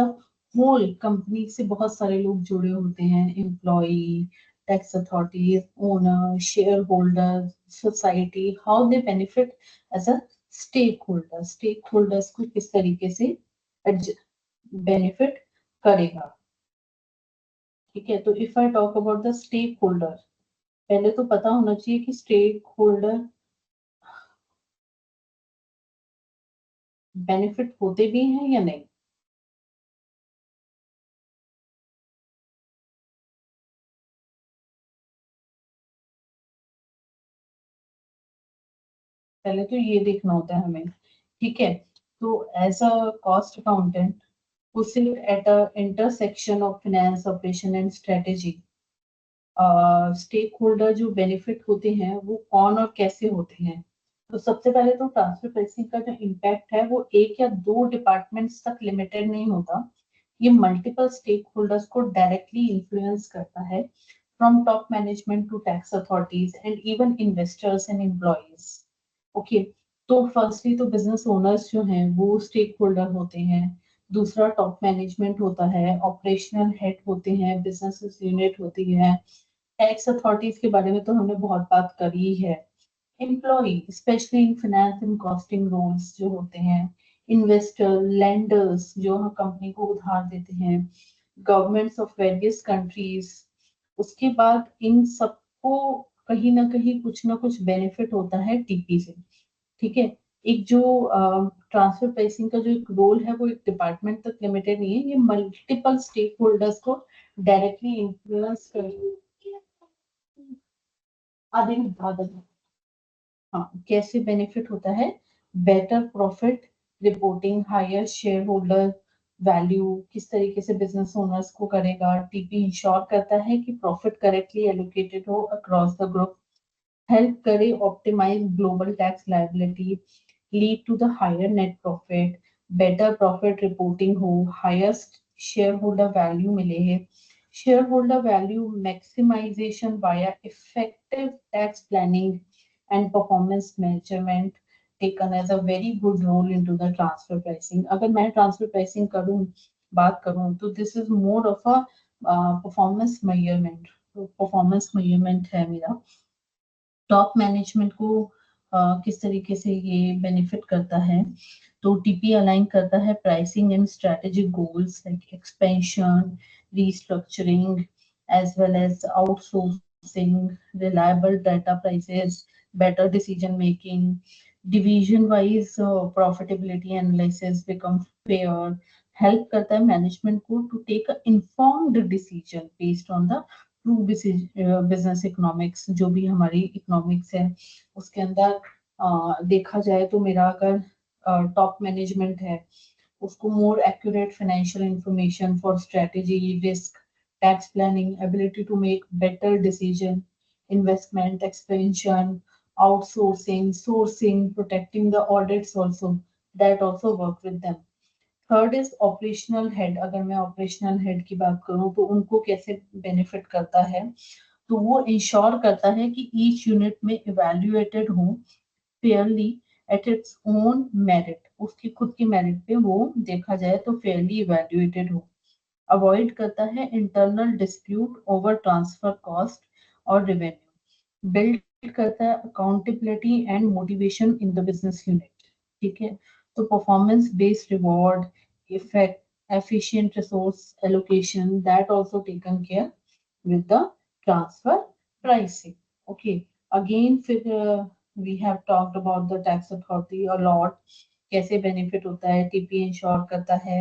होल कंपनी से बहुत सारे लोग जुड़े होते हैं, employee, tax authorities, owner, shareholder, society, how they benefit as a stakeholder. Stakeholders को किस तरीके से बेनिफिट करेगा? ठीक है, तो if I talk about the stakeholder, पहले तो पता होना चाहिए कि स्टेक होल्डर बेनिफिट होते भी हैं या नहीं। पहले तो ये देखना होता है हमें। ठीक है, तो एज अ कॉस्ट अकाउंटेंट उसे at a intersection of finance, operation and strategy, stakeholder जो बेनिफिट होते हैं वो कौन और कैसे होते हैं। तो सबसे पहले तो ट्रांसफर प्राइसिंग का जो इम्पैक्ट है वो एक या दो डिपार्टमेंट्स तक लिमिटेड नहीं होता, ये मल्टीपल स्टेक होल्डर्स को डायरेक्टली इन्फ्लुएंस करता है, from top management to tax authorities and even investors and employees. Okay, तो फर्स्टली तो बिजनेस ओनर्स जो हैं वो स्टेक होल्डर होते हैं, दूसरा टॉप मैनेजमेंट होता है, ऑपरेशनल हेड होते हैं, बिजनेस यूनिट होती है, टैक्स अथॉरिटीज के बारे में तो हमने बहुत बात करी है, employ specially in finance and costing roles जो होते हैं, इन्वेस्टर, लेंडर्स जो कंपनी को उधार देते हैं, गवर्नमेंट्स ऑफ वेरियस कंट्रीज। उसके बाद इन सबको कहीं ना कहीं कुछ ना कुछ बेनिफिट होता है टीपी से। ठीक है, एक जो ट्रांसफर प्राइसिंग का जो एक रोल है वो एक डिपार्टमेंट तक लिमिटेड नहीं है, ये मल्टीपल स्टेक होल्डर्स को डायरेक्टली इन्फ्लुएंस कर आदि हाँ, कैसे बेनिफिट होता है? Better profit reporting, higher shareholder value, किस तरीके से बिजनेस ओनर्स को करेगा। टीपी इंश्योर करता है कि प्रॉफिट करेक्टली एलोकेटेड हो अक्रॉस द ग्रुप, हेल्प करे optimise global tax liability, lead to the higher net profit, better profit reporting हो, हायर शेयर होल्डर वैल्यू मिले है, shareholder value maximisation via effective tax planning and performance measurement taken as a very good role into the transfer pricing. अगर मैं transfer pricing करूँ, बात करूँ तो this is more of a performance measurement. तो performance measurement है मेरा। Top management को किस तरीके से ये बेनिफिट करता है? तो टीपी अलाइन करता है pricing and strategic goals like expansion, restructuring, as well as outsourcing, reliable data prices, better decision making, division wise profitability analysis become fair, help करता है मैनेजमेंट को to take a informed decision based on the true business economics. जो भी हमारी economics है उसके अंदर देखा जाए तो मेरा अगर टॉप मैनेजमेंट है उसको more accurate financial information for strategy, risk, tax planning, ability to make better decision, investment expansion, outsourcing, sourcing, protecting the audits also, that also work with them, third is operational head. अगर मैं operational head की बात करूं तो उनको कैसे benefit करता है, तो वो इंश्योर करता है कि ईच यूनिट में इवेल्युएटेड हो Fairlie at its own merit, उसकी खुद की मेरिट पे वो देखा जाए तो फेयरली इवेल्युएटेड हो। अवॉइड करता है internal dispute over transfer cost और रेवेन्यू। बिल्ड करता है accountability and motivation in the business unit. ठीक है, तो performance based reward, effect, efficient resource allocation, that also taken care with the transfer pricing. Okay, again फिर we have talked about the tax authority a lot, कैसे benefit होता है। TP ensure करता है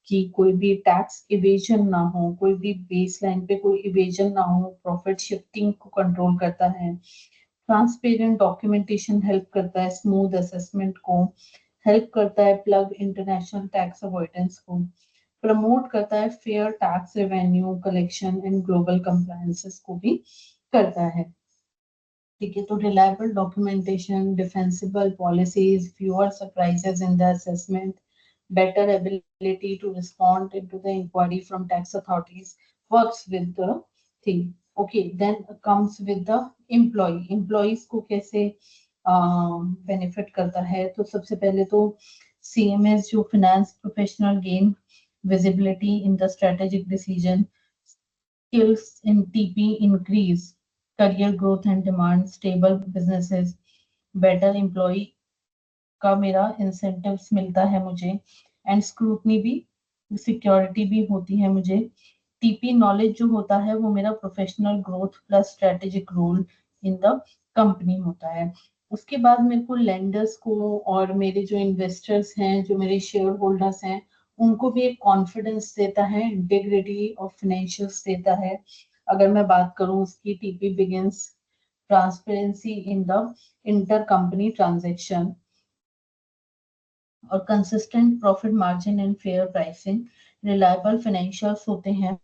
कि कोई भी टैक्स इवेजन ना हो, कोई भी बेस लाइन पे कोई इवेजन ना हो, प्रॉफिट शिफ्टिंग को कंट्रोल करता है। ट्रांसपेरेंट डॉक्यूमेंटेशन हेल्प करता है स्मूथ असेसमेंट को, हेल्प करता है प्लग इंटरनेशनल टैक्स अवॉइडेंस को, प्रमोट करता है fair tax revenue collection and global compliances को भी करता है। ठीक है, तो reliable documentation, defensible policies, fewer surprises in the assessment, better ability to respond into the inquiry from tax authorities works with the thing. Okay, then comes with the employee. Employees को कैसे benefit करता है, तो सबसे पहले तो CMS जो finance professional gain visibility in the strategic decision, skills in TP increase, career growth and demand, stable businesses, better employee का मेरा इंसेंटिव्स मिलता है मुझे, एंड स्क्रूटनी भी, सिक्योरिटी भी होती है मुझे। टीपी नॉलेज जो होता है वो मेरा professional growth plus strategic role in the company होता है। उसके बाद मेरे को लेंडर्स को और मेरे जो इन्वेस्टर्स हैं, जो मेरे शेयर होल्डर्स हैं, उनको भी एक कॉन्फिडेंस देता है, इंटेग्रिटी ऑफ फाइनेंशियल्स देता है। अगर मैं बात करूं उसकी, TP begins transparency in the inter company transaction और consistent profit margin and fair pricing, reliable financials होते हैं।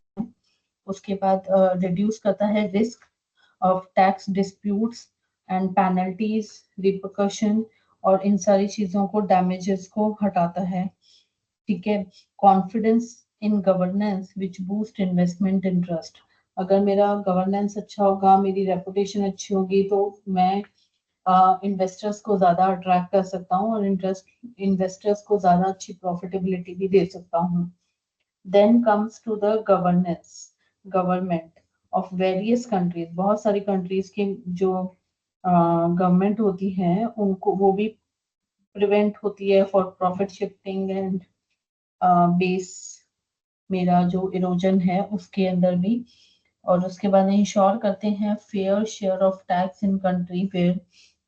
उसके बाद रिड्यूस करता है risk of tax disputes and penalties, repercussion, और इन सारी चीजों को, डैमेजेस को हटाता है। ठीक है, confidence in governance which boost investment interest. अगर मेरा गवर्नेंस अच्छा होगा, मेरी रेपुटेशन अच्छी होगी, तो मैं इन्वेस्टर्स को ज्यादा अट्रैक्ट कर सकता हूँ और इंटरेस्ट इन्वेस्टर्स को ज्यादा अच्छी प्रॉफिटेबिलिटी भी दे सकता हूँ। Then comes to the governance, government of various countries. बहुत सारी कंट्रीज की जो गवर्नमेंट होती है उनको, वो भी प्रिवेंट होती है for profit shifting and base, मेरा जो इरोजन है उसके अंदर भी। और उसके बाद इंश्योर करते हैं fair share of tax in country where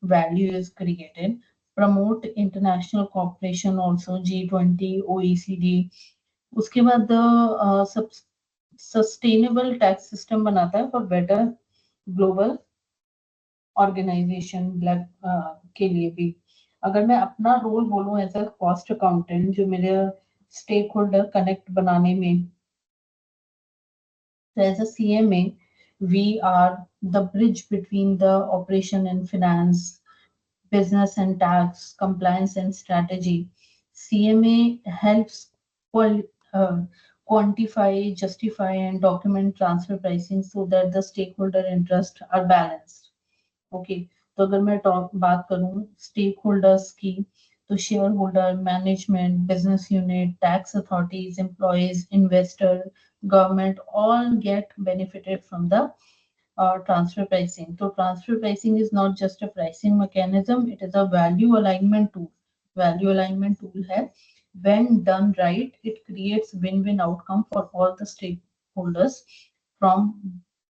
value is created, promote international cooperation also, G20, OECD। उसके बाद सस्टेनेबल टैक्स सिस्टम बनाता है for better global organisation, black के लिए भी। अगर मैं अपना रोल बोलूं एज अ कॉस्ट अकाउंटेंट, जो मेरे स्टेक होल्डर कनेक्ट बनाने में, so as a CMA, we are the bridge between the operation and finance, business and tax, compliance and strategy. CMA helps qual- uh, quantify, justify, and document transfer pricing so that the stakeholder interests are balanced. Okay, तो अगर मैं top बात करूं stake holders की, तो share holder, management, business unit, tax authorities, employees, investor, government, all get benefited from the transfer pricing. So transfer pricing is not just a pricing mechanism, it is a value alignment tool. Value alignment tool है, when done right, it creates win-win outcome for all the stakeholders from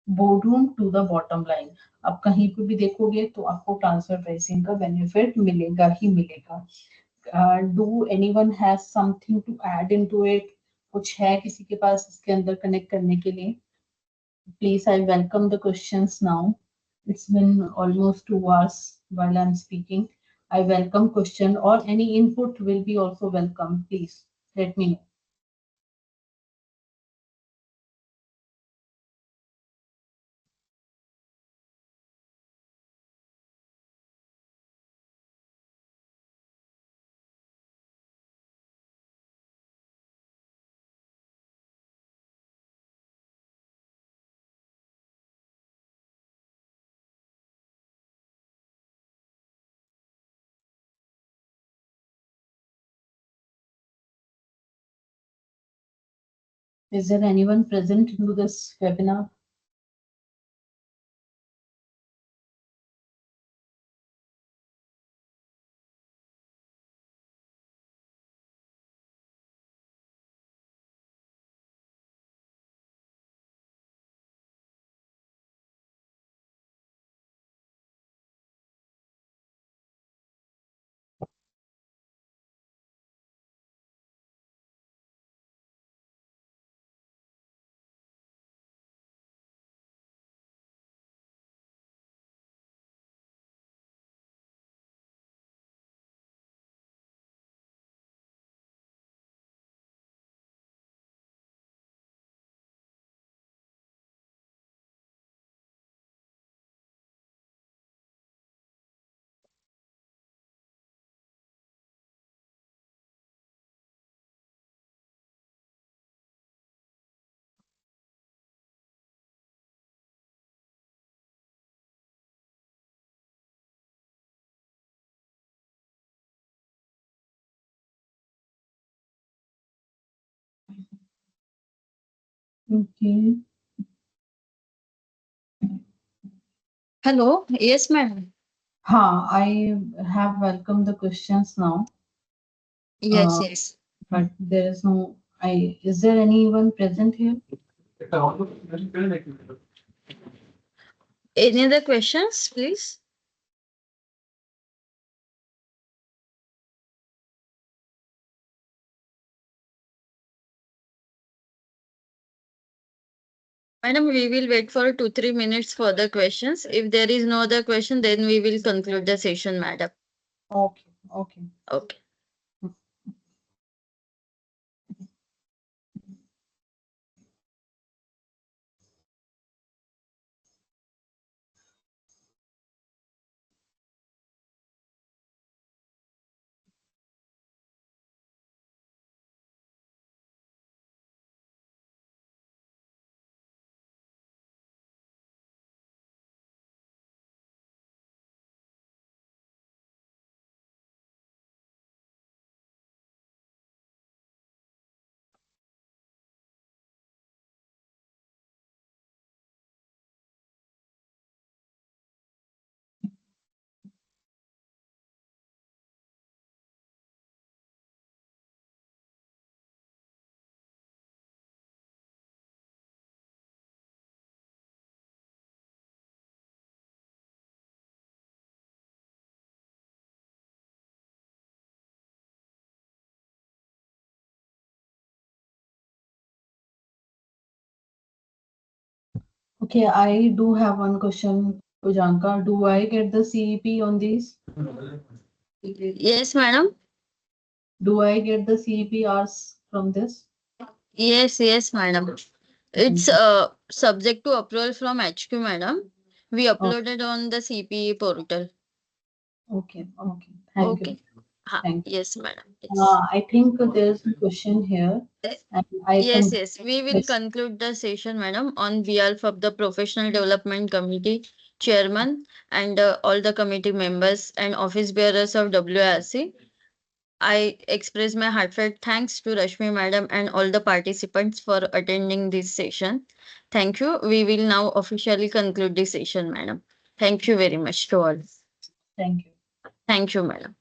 boardroom to the bottom line. आप कहीं पे भी देखोगे तो आपको transfer pricing का benefit मिलेगा ही मिलेगा। Do anyone has something to add into it? कुछ है किसी के पास इसके अंदर कनेक्ट करने के लिए? Please, I welcome the questions now. It's been almost 2 hours while I'm speaking. I welcome question or any input will be also welcome. Please let me know. Is there anyone present into this webinar? Okay. Hello. Yes, madam. I have welcomed the questions now, Yes, uh, yes. but there is no. Is there anyone present here? Any other questions, please? Madam, we will wait for 2-3 minutes for the questions. If there is no other question, then we will conclude the session, madam. Okay. Okay. Okay. Okay. I do have one question, Pujanka. Do I get the CEP on these? Yes, madam. Do I get the CEP hours from this? Yes, yes, madam. It's Mhm. subject to approval from HQ, madam. We Oh, uploaded on the CPE portal. okay. Okay. Thank you. Okay. Thank you. Yes, madam. Yes. I think there's a question here, Eh, and I Yes, can. yes. We will Yes. conclude the session, madam, on behalf of the Professional Development Committee Chairman and all the committee members and office bearers of WRC. I express my heartfelt thanks to Rashmi madam and all the participants for attending this session. Thank you. We will now officially conclude this session, madam. Thank you very much to all. Thank you. Thank you, madam.